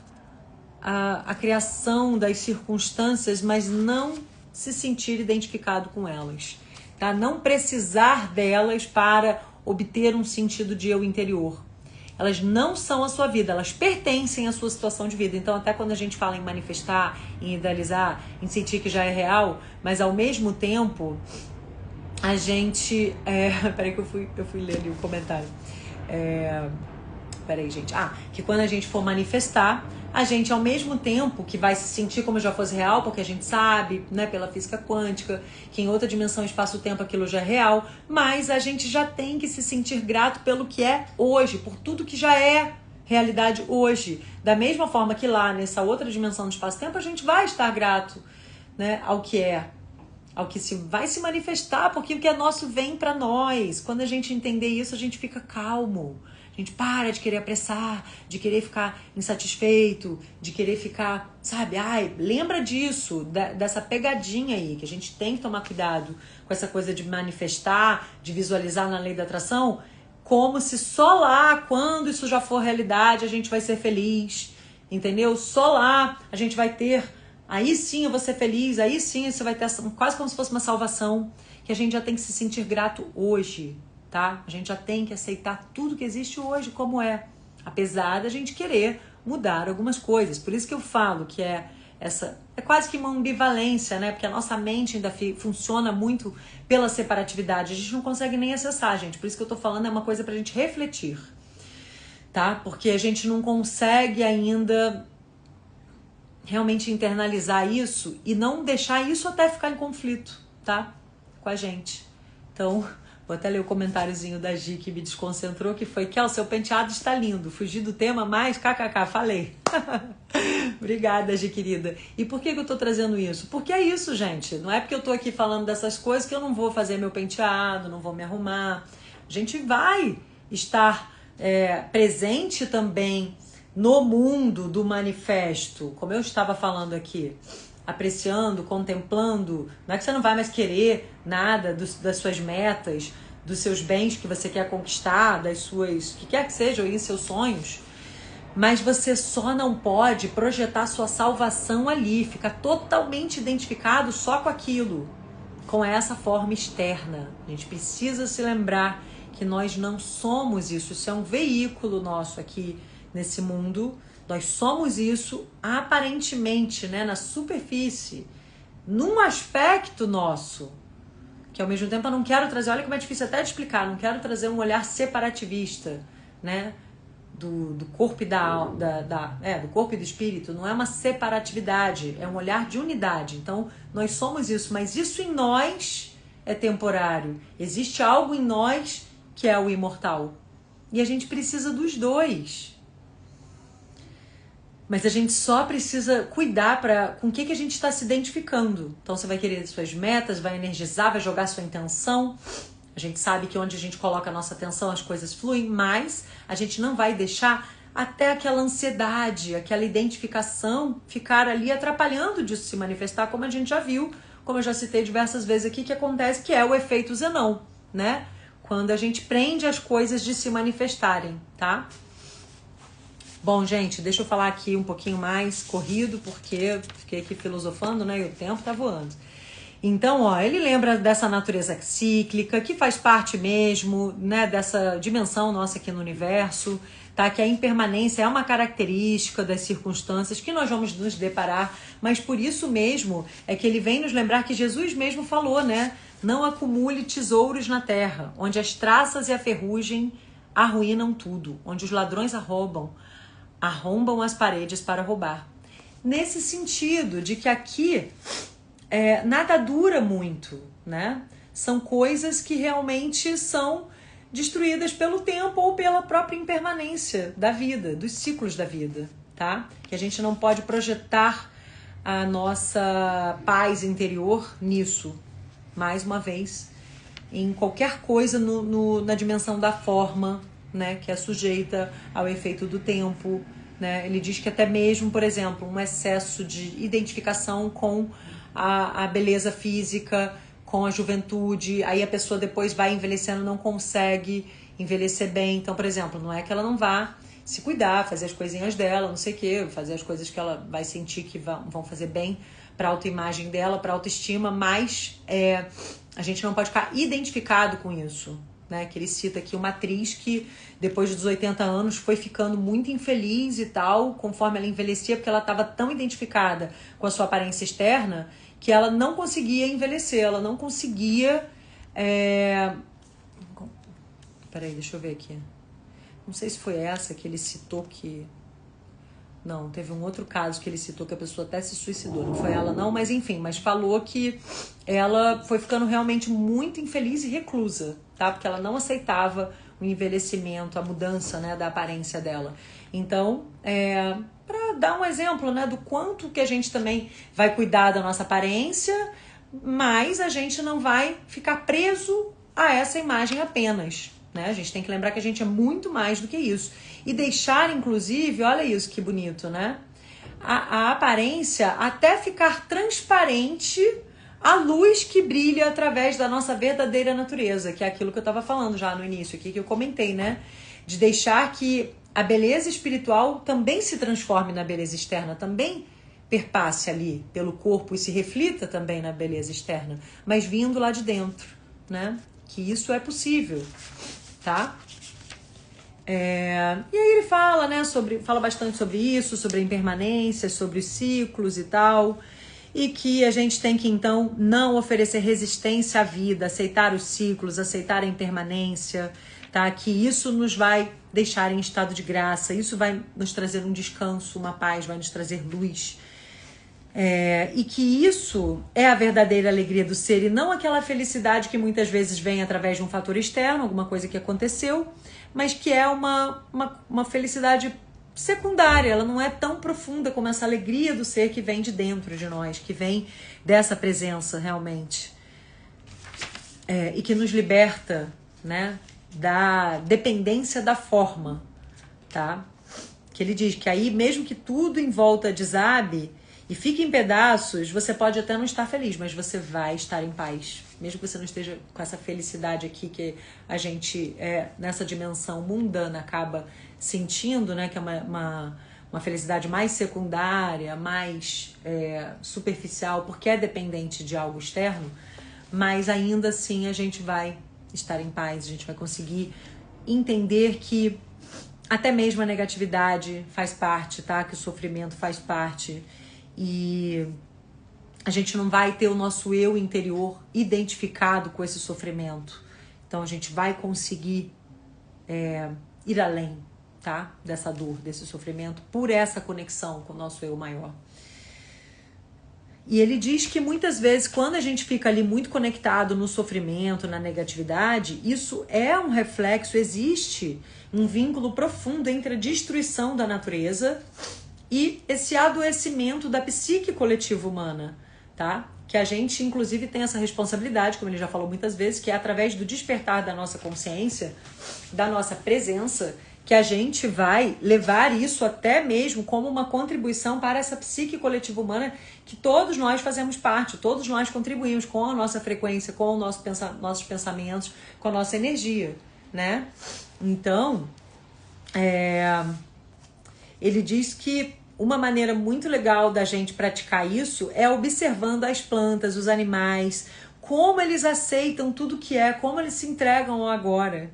a criação das circunstâncias, mas não se sentir identificado com elas, tá? Não precisar delas para obter um sentido de eu interior. Elas não são a sua vida, elas pertencem à sua situação de vida. Então, até quando a gente fala em manifestar, em idealizar, em sentir que já é real, mas ao mesmo tempo, a gente... Peraí que eu fui ler ali o comentário. Peraí, gente. Que quando a gente for manifestar, a gente, ao mesmo tempo que vai se sentir como já fosse real, porque a gente sabe, né, pela física quântica, que em outra dimensão, espaço-tempo, aquilo já é real, mas a gente já tem que se sentir grato pelo que é hoje, por tudo que já é realidade hoje. Da mesma forma que lá, nessa outra dimensão do espaço-tempo, a gente vai estar grato, né, ao que é, ao que vai se manifestar, porque o que é nosso vem para nós. Quando a gente entender isso, a gente fica calmo. A gente para de querer apressar, de querer ficar insatisfeito, de querer ficar, sabe? Lembra disso, dessa pegadinha aí, que a gente tem que tomar cuidado com essa coisa de manifestar, de visualizar na lei da atração, como se só lá, quando isso já for realidade, a gente vai ser feliz, entendeu? Só lá a gente vai ter, aí sim eu vou ser feliz, aí sim você vai ter quase como se fosse uma salvação, que a gente já tem que se sentir grato hoje. Tá? A gente já tem que aceitar tudo que existe hoje como é. apesar da gente querer mudar algumas coisas. Por isso que eu falo que é quase que uma ambivalência, né? Porque a nossa mente ainda funciona muito pela separatividade. A gente não consegue nem acessar, gente. Por isso que eu tô falando, é uma coisa pra gente refletir, tá? Porque a gente não consegue ainda realmente internalizar isso e não deixar isso até ficar em conflito, tá? Com a gente. Então, vou até ler o comentáriozinho da Gi que me desconcentrou, que foi: Kel, seu penteado está lindo. Fugi do tema, mas kkk, falei. Obrigada, Gi, querida. E por que eu tô trazendo isso? Porque é isso, gente. Não é porque eu tô aqui falando dessas coisas que eu não vou fazer meu penteado, não vou me arrumar. A gente vai estar presente também no mundo do manifesto, como eu estava falando aqui, apreciando, contemplando. Não é que você não vai mais querer nada das suas metas, dos seus bens que você quer conquistar, das suas, que quer que sejam aí, seus sonhos, mas você só não pode projetar sua salvação ali, ficar totalmente identificado só com aquilo, com essa forma externa. A gente precisa se lembrar que nós não somos isso. Isso é um veículo nosso aqui nesse mundo. Nós somos isso aparentemente, né, na superfície, num aspecto nosso, que ao mesmo tempo eu não quero trazer, olha como é difícil até de explicar, não quero trazer um olhar separativista, né, do corpo e do corpo e do espírito. Não é uma separatividade, é um olhar de unidade. Então nós somos isso, mas isso em nós é temporário. Existe algo em nós que é o imortal, e a gente precisa dos dois. Mas a gente só precisa cuidar com o que a gente está se identificando. Então você vai querer suas metas, vai energizar, vai jogar sua intenção. A gente sabe que onde a gente coloca a nossa atenção as coisas fluem, mas a gente não vai deixar até aquela ansiedade, aquela identificação ficar ali atrapalhando disso se manifestar, como a gente já viu, como eu já citei diversas vezes aqui, que acontece, que é o efeito Zenão, né? Quando a gente prende as coisas de se manifestarem, tá? Bom, gente, deixa eu falar aqui um pouquinho mais corrido, porque fiquei aqui filosofando, né? E o tempo tá voando. Então, ó, ele lembra dessa natureza cíclica, que faz parte mesmo, né, dessa dimensão nossa aqui no universo, tá? Que a impermanência é uma característica das circunstâncias que nós vamos nos deparar, mas por isso mesmo é que ele vem nos lembrar que Jesus mesmo falou, né? Não acumule tesouros na terra, onde as traças e a ferrugem arruinam tudo, onde os ladrões arrombam as paredes para roubar. Nesse sentido de que aqui nada dura muito, né? São coisas que realmente são destruídas pelo tempo ou pela própria impermanência da vida, dos ciclos da vida, tá? Que a gente não pode projetar a nossa paz interior nisso, mais uma vez, em qualquer coisa na dimensão da forma, né? Que é sujeita ao efeito do tempo, né? Ele diz que até mesmo, por exemplo, um excesso de identificação com a beleza física, com a juventude, aí a pessoa depois vai envelhecendo, não consegue envelhecer bem. Então, por exemplo, não é que ela não vá se cuidar, fazer as coisinhas dela, não sei o quê, fazer as coisas que ela vai sentir que vão fazer bem para a autoimagem dela, para a autoestima, mas a gente não pode ficar identificado com isso, né? Que ele cita aqui uma atriz que depois dos 80 anos foi ficando muito infeliz e tal, conforme ela envelhecia, porque ela estava tão identificada com a sua aparência externa que ela não conseguia envelhecer, ela não conseguia... Peraí, deixa eu ver aqui. Não sei se foi essa que ele citou que... Não, teve um outro caso que ele citou que a pessoa até se suicidou. Não foi ela não, mas enfim, mas falou que ela foi ficando realmente muito infeliz e reclusa, tá? Porque ela não aceitava o envelhecimento, a mudança, né, da aparência dela. Então, para dar um exemplo, né, do quanto que a gente também vai cuidar da nossa aparência, mas a gente não vai ficar preso a essa imagem apenas, né? A gente tem que lembrar que a gente é muito mais do que isso. E deixar, inclusive, olha isso que bonito, né? A aparência até ficar transparente a luz que brilha através da nossa verdadeira natureza, que é aquilo que eu estava falando já no início aqui, que eu comentei, né? De deixar que a beleza espiritual também se transforme na beleza externa, também perpasse ali pelo corpo e se reflita também na beleza externa, mas vindo lá de dentro, né? Que isso é possível, tá? E aí ele fala, né, fala bastante sobre isso, sobre a impermanência, sobre os ciclos e tal, e que a gente tem que então não oferecer resistência à vida, aceitar os ciclos, aceitar a impermanência, tá? Que isso nos vai deixar em estado de graça, isso vai nos trazer um descanso, uma paz, vai nos trazer luz. E que isso é a verdadeira alegria do ser e não aquela felicidade que muitas vezes vem através de um fator externo, alguma coisa que aconteceu, mas que é uma felicidade secundária, ela não é tão profunda como essa alegria do ser que vem de dentro de nós, que vem dessa presença realmente. E que nos liberta, né, da dependência da forma, tá? Que ele diz que aí, mesmo que tudo em volta desabe e fique em pedaços, você pode até não estar feliz, mas você vai estar em paz. Mesmo que você não esteja com essa felicidade aqui que a gente, nessa dimensão mundana, acaba sentindo, né? Que é uma felicidade mais secundária, mais superficial, porque é dependente de algo externo, mas ainda assim a gente vai estar em paz, a gente vai conseguir entender que até mesmo a negatividade faz parte, tá? Que o sofrimento faz parte. E a gente não vai ter o nosso eu interior identificado com esse sofrimento. Então a gente vai conseguir ir além, tá? Dessa dor, desse sofrimento, por essa conexão com o nosso eu maior. E ele diz que muitas vezes, quando a gente fica ali muito conectado no sofrimento, na negatividade, isso é um reflexo, existe um vínculo profundo entre a destruição da natureza e esse adoecimento da psique coletiva humana, tá? Que a gente, inclusive, tem essa responsabilidade, como ele já falou muitas vezes, que é através do despertar da nossa consciência, da nossa presença, que a gente vai levar isso até mesmo como uma contribuição para essa psique coletiva humana que todos nós fazemos parte, todos nós contribuímos com a nossa frequência, com o nossos pensamentos, com a nossa energia, né? Então, ele diz que uma maneira muito legal da gente praticar isso é observando as plantas, os animais, como eles aceitam tudo que é, como eles se entregam ao agora,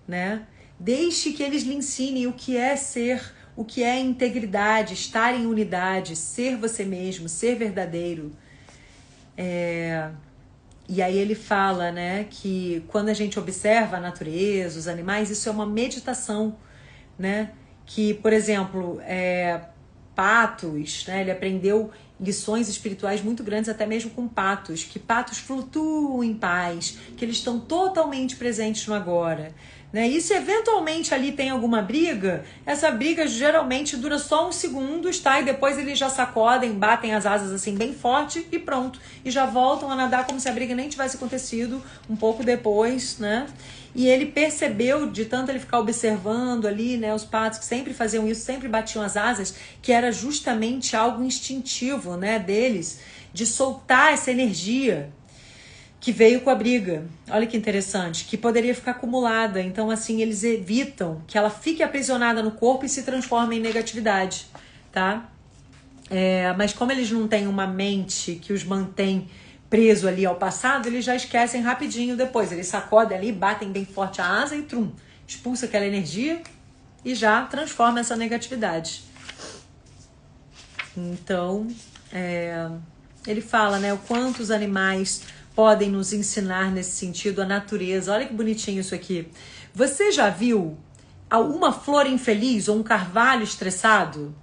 né? Deixe que eles lhe ensinem o que é ser, o que é integridade, estar em unidade, ser você mesmo, ser verdadeiro. E aí ele fala, né, que quando a gente observa a natureza, os animais, isso é uma meditação, né? Que, por exemplo, patos, né, ele aprendeu lições espirituais muito grandes até mesmo com patos, que patos flutuam em paz, que eles estão totalmente presentes no agora, né? E se eventualmente ali tem alguma briga, essa briga geralmente dura só uns segundos, tá? E depois eles já sacodem, batem as asas assim bem forte e pronto. E já voltam a nadar como se a briga nem tivesse acontecido um pouco depois, né? E ele percebeu, de tanto ele ficar observando ali, né, os patos que sempre faziam isso, sempre batiam as asas, que era justamente algo instintivo, né, deles, de soltar essa energia que veio com a briga. Olha que interessante, que poderia ficar acumulada. Então, assim, eles evitam que ela fique aprisionada no corpo e se transforme em negatividade, tá? Mas como eles não têm uma mente que os mantém preso ali ao passado, eles já esquecem rapidinho depois. Eles sacodem ali, batem bem forte a asa e trum, expulsa aquela energia e já transforma essa negatividade. Então, ele fala, né, o quanto os animais podem nos ensinar nesse sentido, a natureza. Olha que bonitinho isso aqui. Você já viu uma flor infeliz ou um carvalho estressado?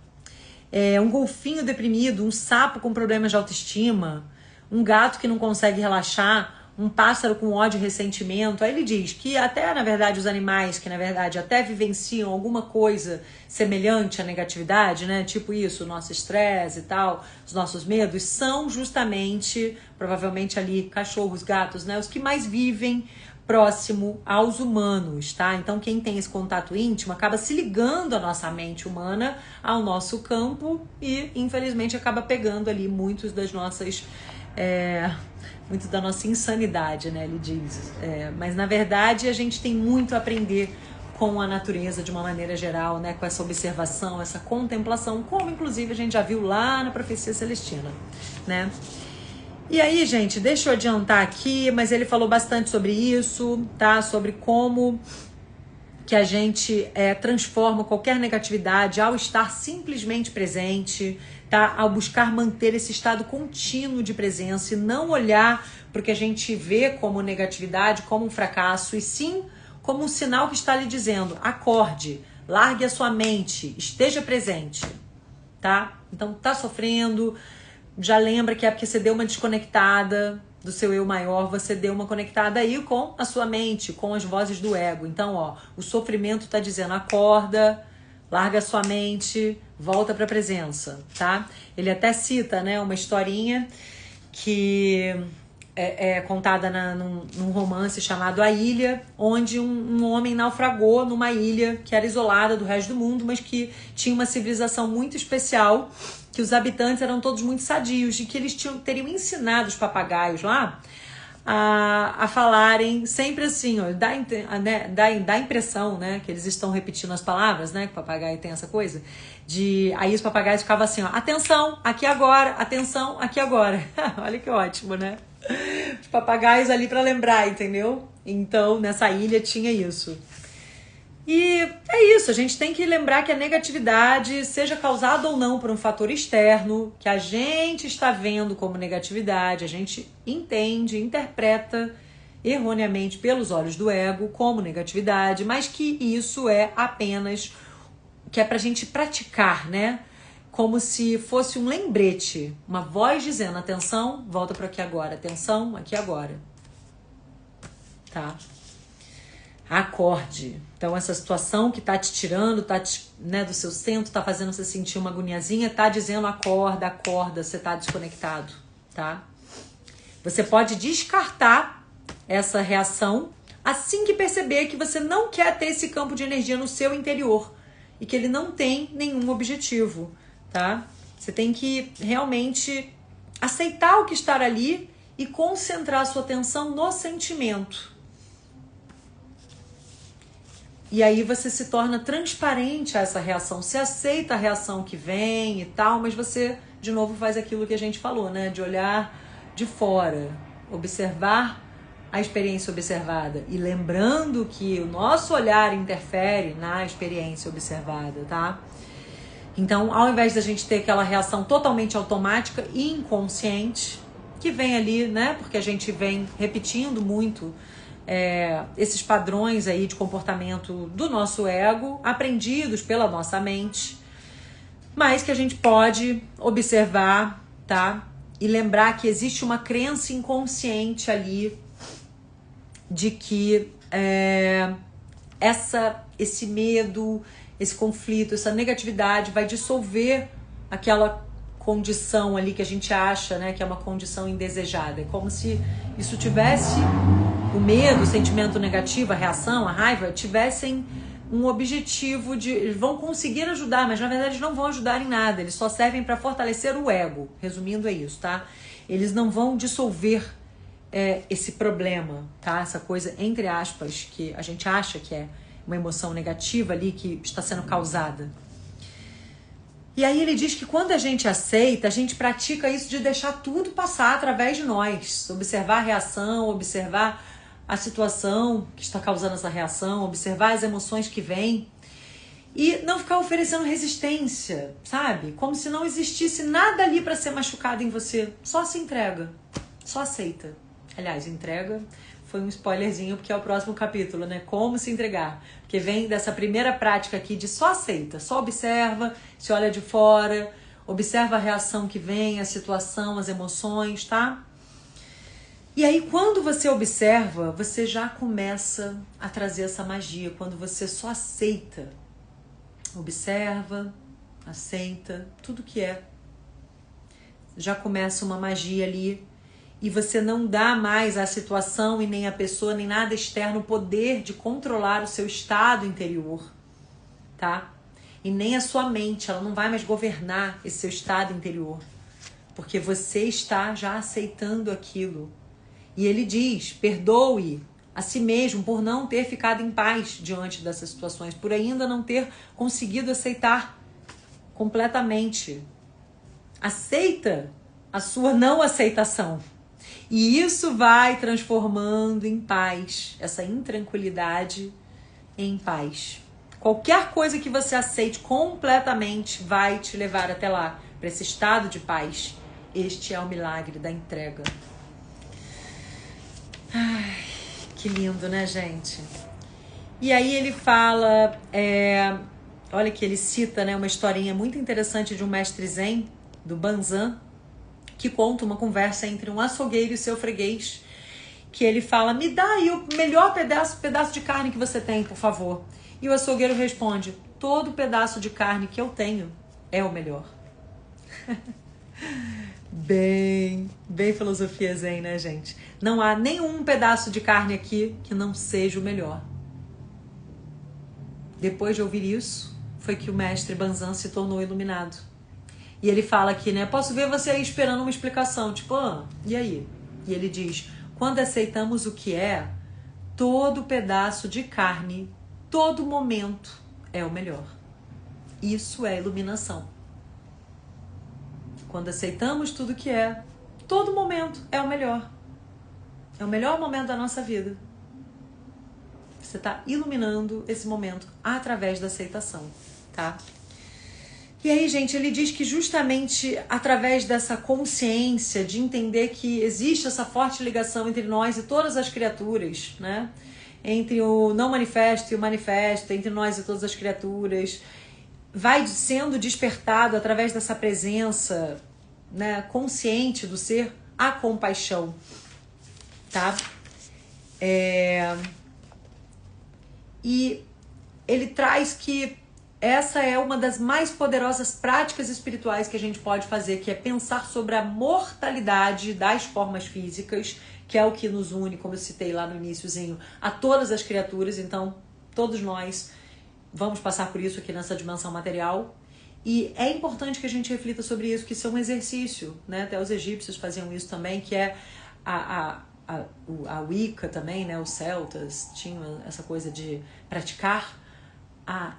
Um golfinho deprimido, um sapo com problemas de autoestima, um gato que não consegue relaxar, um pássaro com ódio e ressentimento. Aí ele diz que até, na verdade, os animais que, na verdade, até vivenciam alguma coisa semelhante à negatividade, né? Tipo isso, o nosso estresse e tal, os nossos medos, são justamente, provavelmente ali, cachorros, gatos, né? Os que mais vivem próximo aos humanos, tá? Então, quem tem esse contato íntimo acaba se ligando a nossa mente humana ao nosso campo e, infelizmente, acaba pegando ali muitos das nossas... muito da nossa insanidade, né, ele diz. Mas, na verdade, a gente tem muito a aprender com a natureza de uma maneira geral, né, com essa observação, essa contemplação, como, inclusive, a gente já viu lá na Profecia Celestina, né? E aí, gente, deixa eu adiantar aqui, mas ele falou bastante sobre isso, tá? Sobre como que a gente transforma qualquer negatividade ao estar simplesmente presente, tá? Ao buscar manter esse estado contínuo de presença e não olhar para o que a gente vê como negatividade, como um fracasso, e sim como um sinal que está lhe dizendo: acorde, largue a sua mente, esteja presente, tá? Então tá sofrendo, já lembra que é porque você deu uma desconectada do seu eu maior, você deu uma conectada aí com a sua mente, com as vozes do ego. Então, ó, o sofrimento tá dizendo: acorda, larga a sua mente, volta para a presença, tá? Ele até cita, né, uma historinha que é contada num romance chamado A Ilha, onde um homem naufragou numa ilha que era isolada do resto do mundo, mas que tinha uma civilização muito especial, que os habitantes eram todos muito sadios e que eles teriam ensinado os papagaios lá a falarem sempre assim, ó, dá impressão, né, que eles estão repetindo as palavras, né, que o papagaio tem essa coisa, aí os papagaios ficavam assim, ó, atenção, aqui agora, atenção, aqui agora. Olha que ótimo, né? Os papagaios ali para lembrar, entendeu? Então, nessa ilha tinha isso. E é isso, a gente tem que lembrar que a negatividade, seja causada ou não por um fator externo, que a gente está vendo como negatividade, a gente entende, interpreta erroneamente pelos olhos do ego como negatividade, mas que isso é apenas, que é pra gente praticar, né? Como se fosse um lembrete, uma voz dizendo: atenção, volta para aqui agora, atenção, aqui agora. Tá? Acorde. Então, essa situação que tá te tirando, né, do seu centro, tá fazendo você sentir uma agoniazinha, tá dizendo: acorda, acorda, você tá desconectado, tá? Você pode descartar essa reação assim que perceber que você não quer ter esse campo de energia no seu interior e que ele não tem nenhum objetivo, tá? Você tem que realmente aceitar o que está ali e concentrar a sua atenção no sentimento. E aí você se torna transparente a essa reação. Você aceita a reação que vem e tal, mas você, de novo, faz aquilo que a gente falou, né? De olhar de fora, observar a experiência observada. E lembrando que o nosso olhar interfere na experiência observada, tá? Então, ao invés da gente ter aquela reação totalmente automática e inconsciente, que vem ali, né? Porque a gente vem repetindo muito esses padrões aí de comportamento do nosso ego, aprendidos pela nossa mente, mas que a gente pode observar, tá? E lembrar que existe uma crença inconsciente ali de que esse medo, esse conflito, essa negatividade vai dissolver aquela condição ali que a gente acha, né, que é uma condição indesejada. É como se isso tivesse, o medo, o sentimento negativo, a reação, a raiva, tivessem um objetivo de... Eles vão conseguir ajudar, mas na verdade não vão ajudar em nada. Eles só servem para fortalecer o ego. Resumindo, é isso, tá? Eles não vão dissolver esse problema, tá? Essa coisa, entre aspas, que a gente acha que é uma emoção negativa ali que está sendo causada. E aí ele diz que quando a gente aceita, a gente pratica isso de deixar tudo passar através de nós. Observar a reação, observar a situação que está causando essa reação, observar as emoções que vêm e não ficar oferecendo resistência, sabe? Como se não existisse nada ali para ser machucado em você. Só se entrega, só aceita. Aliás, entrega foi um spoilerzinho porque é o próximo capítulo, né? Como se entregar. Porque vem dessa primeira prática aqui de só aceita, só observa, se olha de fora, observa a reação que vem, a situação, as emoções, tá? E aí, quando você observa, você já começa a trazer essa magia. Quando você só aceita, observa, aceita, tudo que é. Já começa uma magia ali. E você não dá mais à situação e nem à pessoa, nem nada externo o poder de controlar o seu estado interior, tá? E nem a sua mente, ela não vai mais governar esse seu estado interior. Porque você está já aceitando aquilo. E ele diz, perdoe a si mesmo por não ter ficado em paz diante dessas situações, por ainda não ter conseguido aceitar completamente. Aceita a sua não aceitação. E isso vai transformando em paz, essa intranquilidade em paz. Qualquer coisa que você aceite completamente vai te levar até lá, para esse estado de paz. Este é o milagre da entrega. Ai, que lindo, né, gente? E aí ele fala, olha que ele cita, né, uma historinha muito interessante de um mestre zen, do Banzan, que conta uma conversa entre um açougueiro e seu freguês, que ele fala, me dá aí o melhor pedaço de carne que você tem, por favor. E o açougueiro responde, todo pedaço de carne que eu tenho é o melhor. Bem filosofia zen, né, gente? Não há nenhum pedaço de carne aqui que não seja o melhor. Depois de ouvir isso, foi que o mestre Banzan se tornou iluminado. E ele fala aqui, né? Posso ver você aí esperando uma explicação. Tipo, e aí? E ele diz, quando aceitamos o que é, todo pedaço de carne, todo momento é o melhor. Isso é iluminação. Quando aceitamos tudo que é, todo momento é o melhor. É o melhor momento da nossa vida. Você está iluminando esse momento através da aceitação, tá? E aí, gente, ele diz que justamente através dessa consciência de entender que existe essa forte ligação entre nós e todas as criaturas, né? Entre o não manifesto e o manifesto, entre nós e todas as criaturas, vai sendo despertado através dessa presença, né, consciente do ser, a compaixão, tá? E ele traz que essa é uma das mais poderosas práticas espirituais que a gente pode fazer, que é pensar sobre a mortalidade das formas físicas, que é o que nos une, como eu citei lá no iniciozinho, a todas as criaturas. Então, todos nós vamos passar por isso aqui nessa dimensão material. E é importante que a gente reflita sobre isso, que isso é um exercício, né? Até os egípcios faziam isso também, que é a Wicca também, né? Os celtas tinham essa coisa de praticar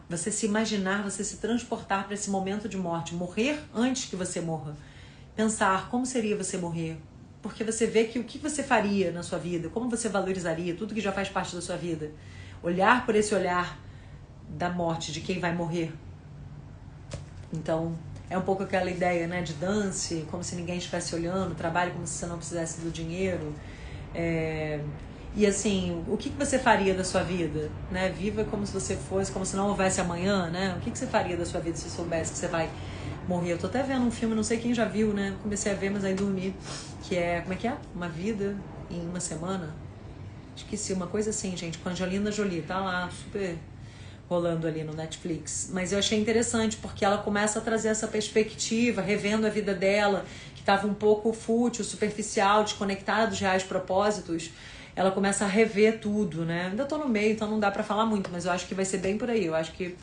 você se imaginar, você se transportar para esse momento de morte, morrer antes que você morra. Pensar como seria você morrer, porque você vê que o que você faria na sua vida, como você valorizaria tudo que já faz parte da sua vida. Olhar por esse olhar da morte, de quem vai morrer. Então, é um pouco aquela ideia, né, de dance, como se ninguém estivesse olhando, trabalhe como se você não precisasse do dinheiro. E assim, o que você faria da sua vida? Né? Viva como se você fosse, como se não houvesse amanhã, né? O que você faria da sua vida se soubesse que você vai morrer? Eu tô até vendo um filme, não sei quem já viu, né? Comecei a ver, mas aí dormi. Que é, como é que é? Uma vida em uma semana? Esqueci, uma coisa assim, gente, com a Angelina Jolie. Tá lá, super rolando ali no Netflix. Mas eu achei interessante, porque ela começa a trazer essa perspectiva, revendo a vida dela, que estava um pouco fútil, superficial, desconectada dos reais propósitos. Ela começa a rever tudo, né? Ainda tô no meio, então não dá pra falar muito, mas eu acho que vai ser bem por aí. Eu acho que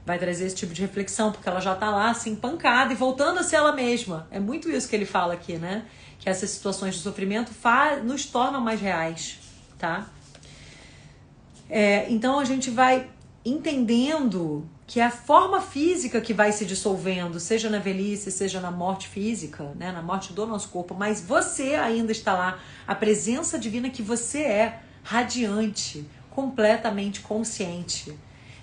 vai trazer esse tipo de reflexão, porque ela já tá lá, assim, pancada e voltando a ser ela mesma. É muito isso que ele fala aqui, né? Que essas situações de sofrimento nos tornam mais reais, tá? Então a gente vai entendendo que é a forma física que vai se dissolvendo, seja na velhice, seja na morte física, né, na morte do nosso corpo, mas você ainda está lá, a presença divina que você é, radiante, completamente consciente.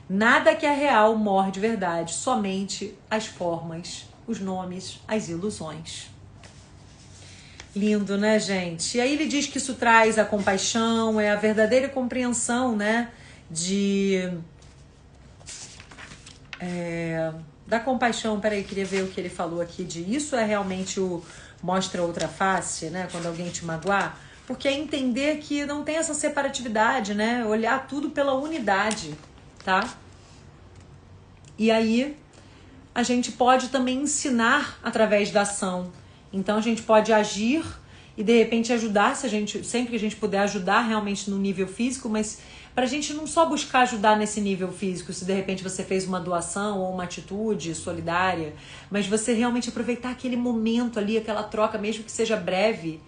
Nada que é real morre de verdade, somente as formas, os nomes, as ilusões. Lindo, né, gente? E aí ele diz que isso traz a compaixão, é a verdadeira compreensão, né, da compaixão. Peraí, queria ver o que ele falou aqui de isso é realmente o mostra outra face, né? Quando alguém te magoar, porque é entender que não tem essa separatividade, né? Olhar tudo pela unidade, tá? E aí a gente pode também ensinar através da ação. Então a gente pode agir e de repente ajudar, sempre que a gente puder ajudar realmente no nível físico, mas pra gente não só buscar ajudar nesse nível físico, se de repente você fez uma doação ou uma atitude solidária, mas você realmente aproveitar aquele momento ali, aquela troca, mesmo que seja breve,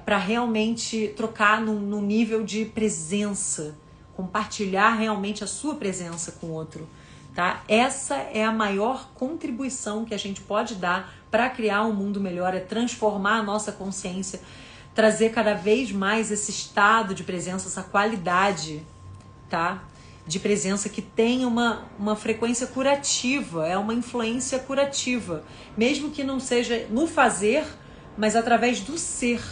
para realmente trocar num nível de presença, compartilhar realmente a sua presença com o outro, tá? Essa é a maior contribuição que a gente pode dar para criar um mundo melhor, é transformar a nossa consciência, trazer cada vez mais esse estado de presença, essa qualidade, tá? de presença que tem uma frequência curativa, é uma influência curativa, mesmo que não seja no fazer, mas através do ser.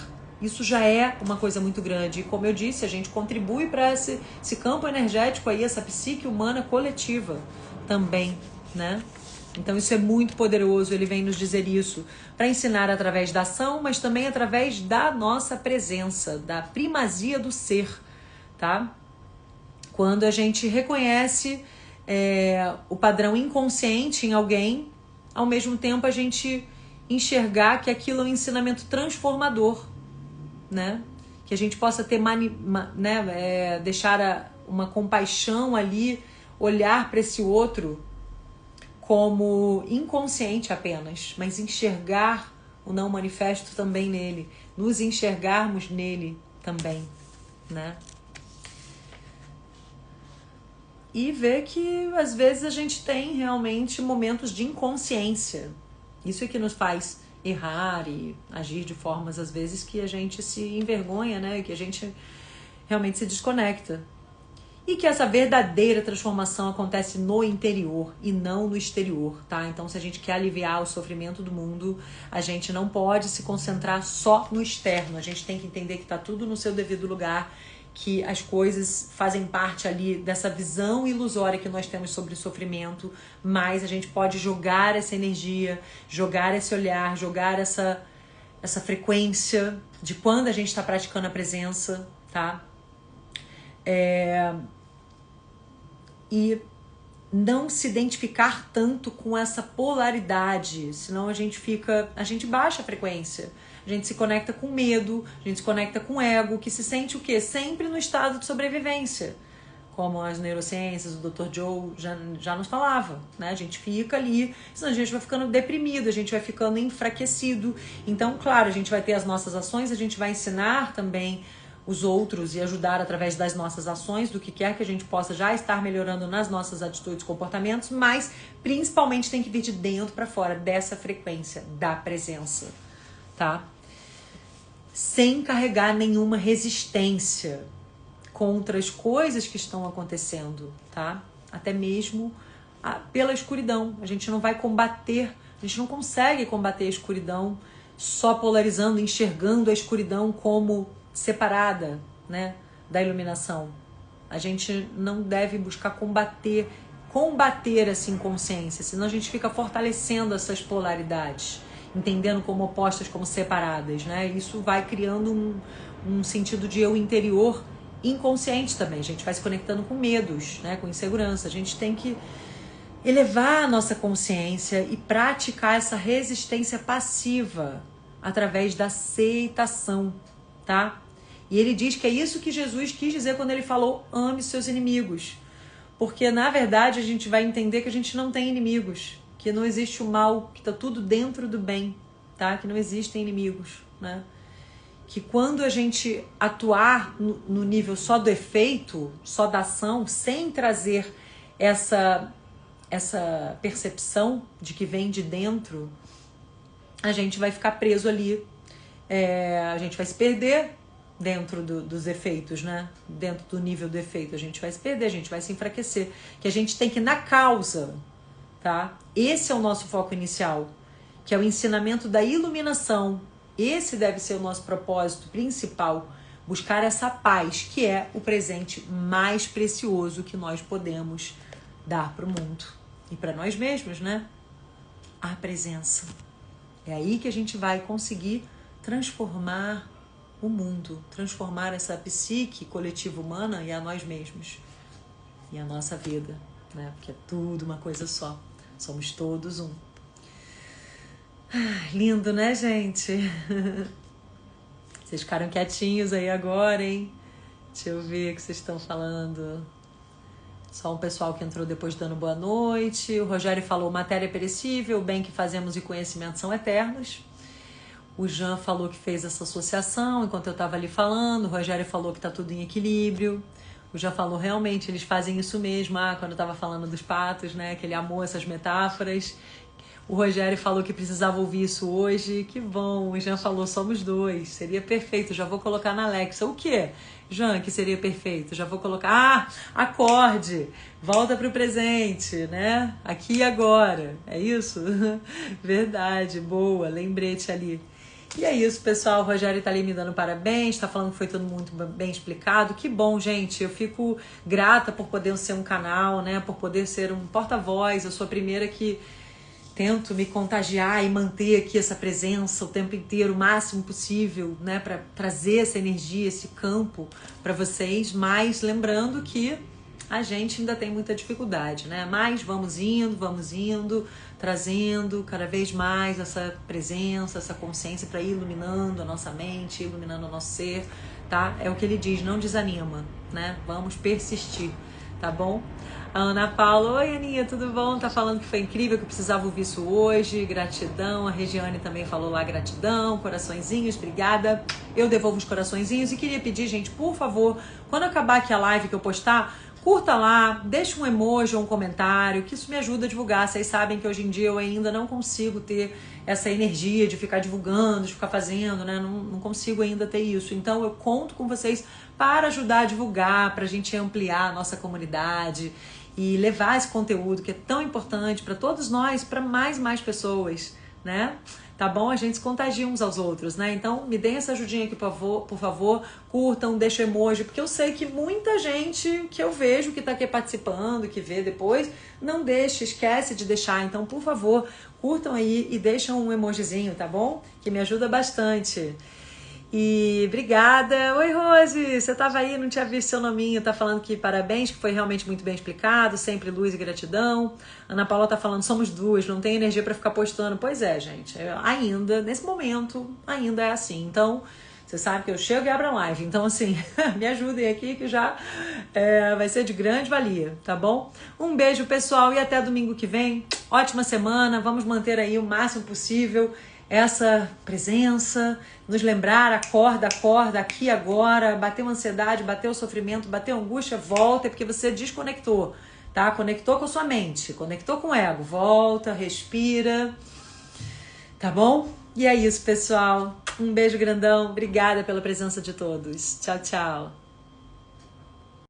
Isso já é uma coisa muito grande. E como eu disse, a gente contribui para esse campo energético aí, essa psique humana coletiva também, né? Então isso é muito poderoso, ele vem nos dizer isso, para ensinar através da ação, mas também através da nossa presença, da primazia do ser, tá? Quando a gente reconhece o padrão inconsciente em alguém, ao mesmo tempo a gente enxergar que aquilo é um ensinamento transformador, né? Que a gente possa ter deixar uma compaixão ali, olhar para esse outro como inconsciente apenas, mas enxergar o não manifesto também nele, nos enxergarmos nele também, né? E ver que às vezes a gente tem realmente momentos de inconsciência. Isso é que nos faz errar e agir de formas às vezes que a gente se envergonha, né? Que a gente realmente se desconecta. E que essa verdadeira transformação acontece no interior e não no exterior, tá? Então, se a gente quer aliviar o sofrimento do mundo, a gente não pode se concentrar só no externo. A gente tem que entender que tá tudo no seu devido lugar, que as coisas fazem parte ali dessa visão ilusória que nós temos sobre o sofrimento, mas a gente pode jogar essa energia, jogar esse olhar, jogar essa frequência de quando a gente está praticando a presença, tá? E não se identificar tanto com essa polaridade, senão a gente baixa a frequência, a gente se conecta com medo, a gente se conecta com ego, que se sente o quê? Sempre no estado de sobrevivência, como as neurociências, o Dr. Joe já nos falava, né? A gente fica ali, senão a gente vai ficando deprimido, a gente vai ficando enfraquecido. Então, claro, a gente vai ter as nossas ações, a gente vai ensinar também os outros e ajudar através das nossas ações, do que quer que a gente possa já estar melhorando nas nossas atitudes e comportamentos, mas principalmente tem que vir de dentro para fora, dessa frequência da presença, tá? Sem carregar nenhuma resistência contra as coisas que estão acontecendo, tá? Até mesmo pela escuridão. A gente não vai combater, a gente não consegue combater a escuridão só polarizando, enxergando a escuridão como separada, né, da iluminação. A gente não deve buscar combater essa inconsciência, senão a gente fica fortalecendo essas polaridades, entendendo como opostas, como separadas, né? Isso vai criando um sentido de eu interior inconsciente também. A gente vai se conectando com medos, né, com insegurança. A gente tem que elevar a nossa consciência e praticar essa resistência passiva através da aceitação, tá? E ele diz que é isso que Jesus quis dizer quando ele falou ame seus inimigos. Porque, na verdade, a gente vai entender que a gente não tem inimigos, que não existe o mal, que está tudo dentro do bem, tá? Que não existem inimigos, né? Que quando a gente atuar no nível só do efeito, só da ação, sem trazer essa percepção de que vem de dentro, a gente vai ficar preso ali, a gente vai se perder dentro dos efeitos, né? Dentro do nível do efeito, a gente vai se perder, a gente vai se enfraquecer. Que a gente tem que ir na causa, tá? Esse é o nosso foco inicial, que é o ensinamento da iluminação. Esse deve ser o nosso propósito principal, buscar essa paz, que é o presente mais precioso que nós podemos dar para o mundo e para nós mesmos, né? A presença. É aí que a gente vai conseguir transformar o mundo, transformar essa psique coletiva humana e a nós mesmos e a nossa vida, né? Porque é tudo uma coisa só, somos todos um. Lindo, né, gente? Vocês ficaram quietinhos aí agora, hein? Deixa eu ver o que vocês estão falando. Só um pessoal que entrou depois dando boa noite. O Rogério falou, matéria é perecível, o bem que fazemos e conhecimento são eternos. O Jean falou que fez essa associação enquanto eu estava ali falando. O Rogério falou que está tudo em equilíbrio. O Jean falou, realmente, eles fazem isso mesmo. Quando eu estava falando dos patos, né? Que ele amou essas metáforas. O Rogério falou que precisava ouvir isso hoje. Que bom, o Jean falou, somos dois. Seria perfeito, já vou colocar na Alexa. O quê, Jean, que seria perfeito? Já vou colocar, acorde, volta pro presente, né? Aqui e agora, é isso? Verdade, boa, lembrete ali. E é isso, pessoal. O Rogério tá ali me dando parabéns, tá falando que foi tudo muito bem explicado. Que bom, gente. Eu fico grata por poder ser um canal, né? Por poder ser um porta-voz. Eu sou a primeira que tento me contagiar e manter aqui essa presença o tempo inteiro, o máximo possível, né? Para trazer essa energia, esse campo para vocês. Mas lembrando que a gente ainda tem muita dificuldade, né? Mas vamos indo, trazendo cada vez mais essa presença, essa consciência para ir iluminando a nossa mente, iluminando o nosso ser, tá? É o que ele diz, não desanima, né? Vamos persistir, tá bom? A Ana Paula, oi Aninha, tudo bom? Tá falando que foi incrível, que eu precisava ouvir isso hoje, gratidão. A Regiane também falou lá, gratidão, coraçõezinhos, obrigada. Eu devolvo os coraçõezinhos e queria pedir, gente, por favor, quando acabar aqui a live que eu postar, curta lá, deixa um emoji ou um comentário, que isso me ajuda a divulgar. Vocês sabem que hoje em dia eu ainda não consigo ter essa energia de ficar divulgando, de ficar fazendo, né? Não consigo ainda ter isso. Então eu conto com vocês para ajudar a divulgar, para a gente ampliar a nossa comunidade e levar esse conteúdo que é tão importante para todos nós, para mais pessoas, né? Tá bom? A gente se contagia uns aos outros, né? Então, me deem essa ajudinha aqui, por favor. Curtam, deixem emoji, porque eu sei que muita gente que eu vejo que tá aqui participando, que vê depois, não deixa, esquece de deixar. Então, por favor, curtam aí e deixam um emojizinho, tá bom? Que me ajuda bastante. E obrigada. Oi, Rose, você estava aí, não tinha visto seu nominho, tá falando que parabéns, que foi realmente muito bem explicado, sempre luz e gratidão. Ana Paula tá falando, somos duas, não tem energia para ficar postando. Pois é, gente, ainda, nesse momento, ainda é assim. Então, você sabe que eu chego e abro a live, então assim, me ajudem aqui que já vai ser de grande valia, tá bom? Um beijo, pessoal, e até domingo que vem. Ótima semana, vamos manter aí o máximo possível essa presença, nos lembrar, acorda, aqui agora, bateu ansiedade, bateu sofrimento, bateu angústia, volta, é porque você desconectou, tá? Conectou com a sua mente, conectou com o ego, volta, respira, tá bom? E é isso, pessoal. Um beijo grandão, obrigada pela presença de todos. Tchau, tchau.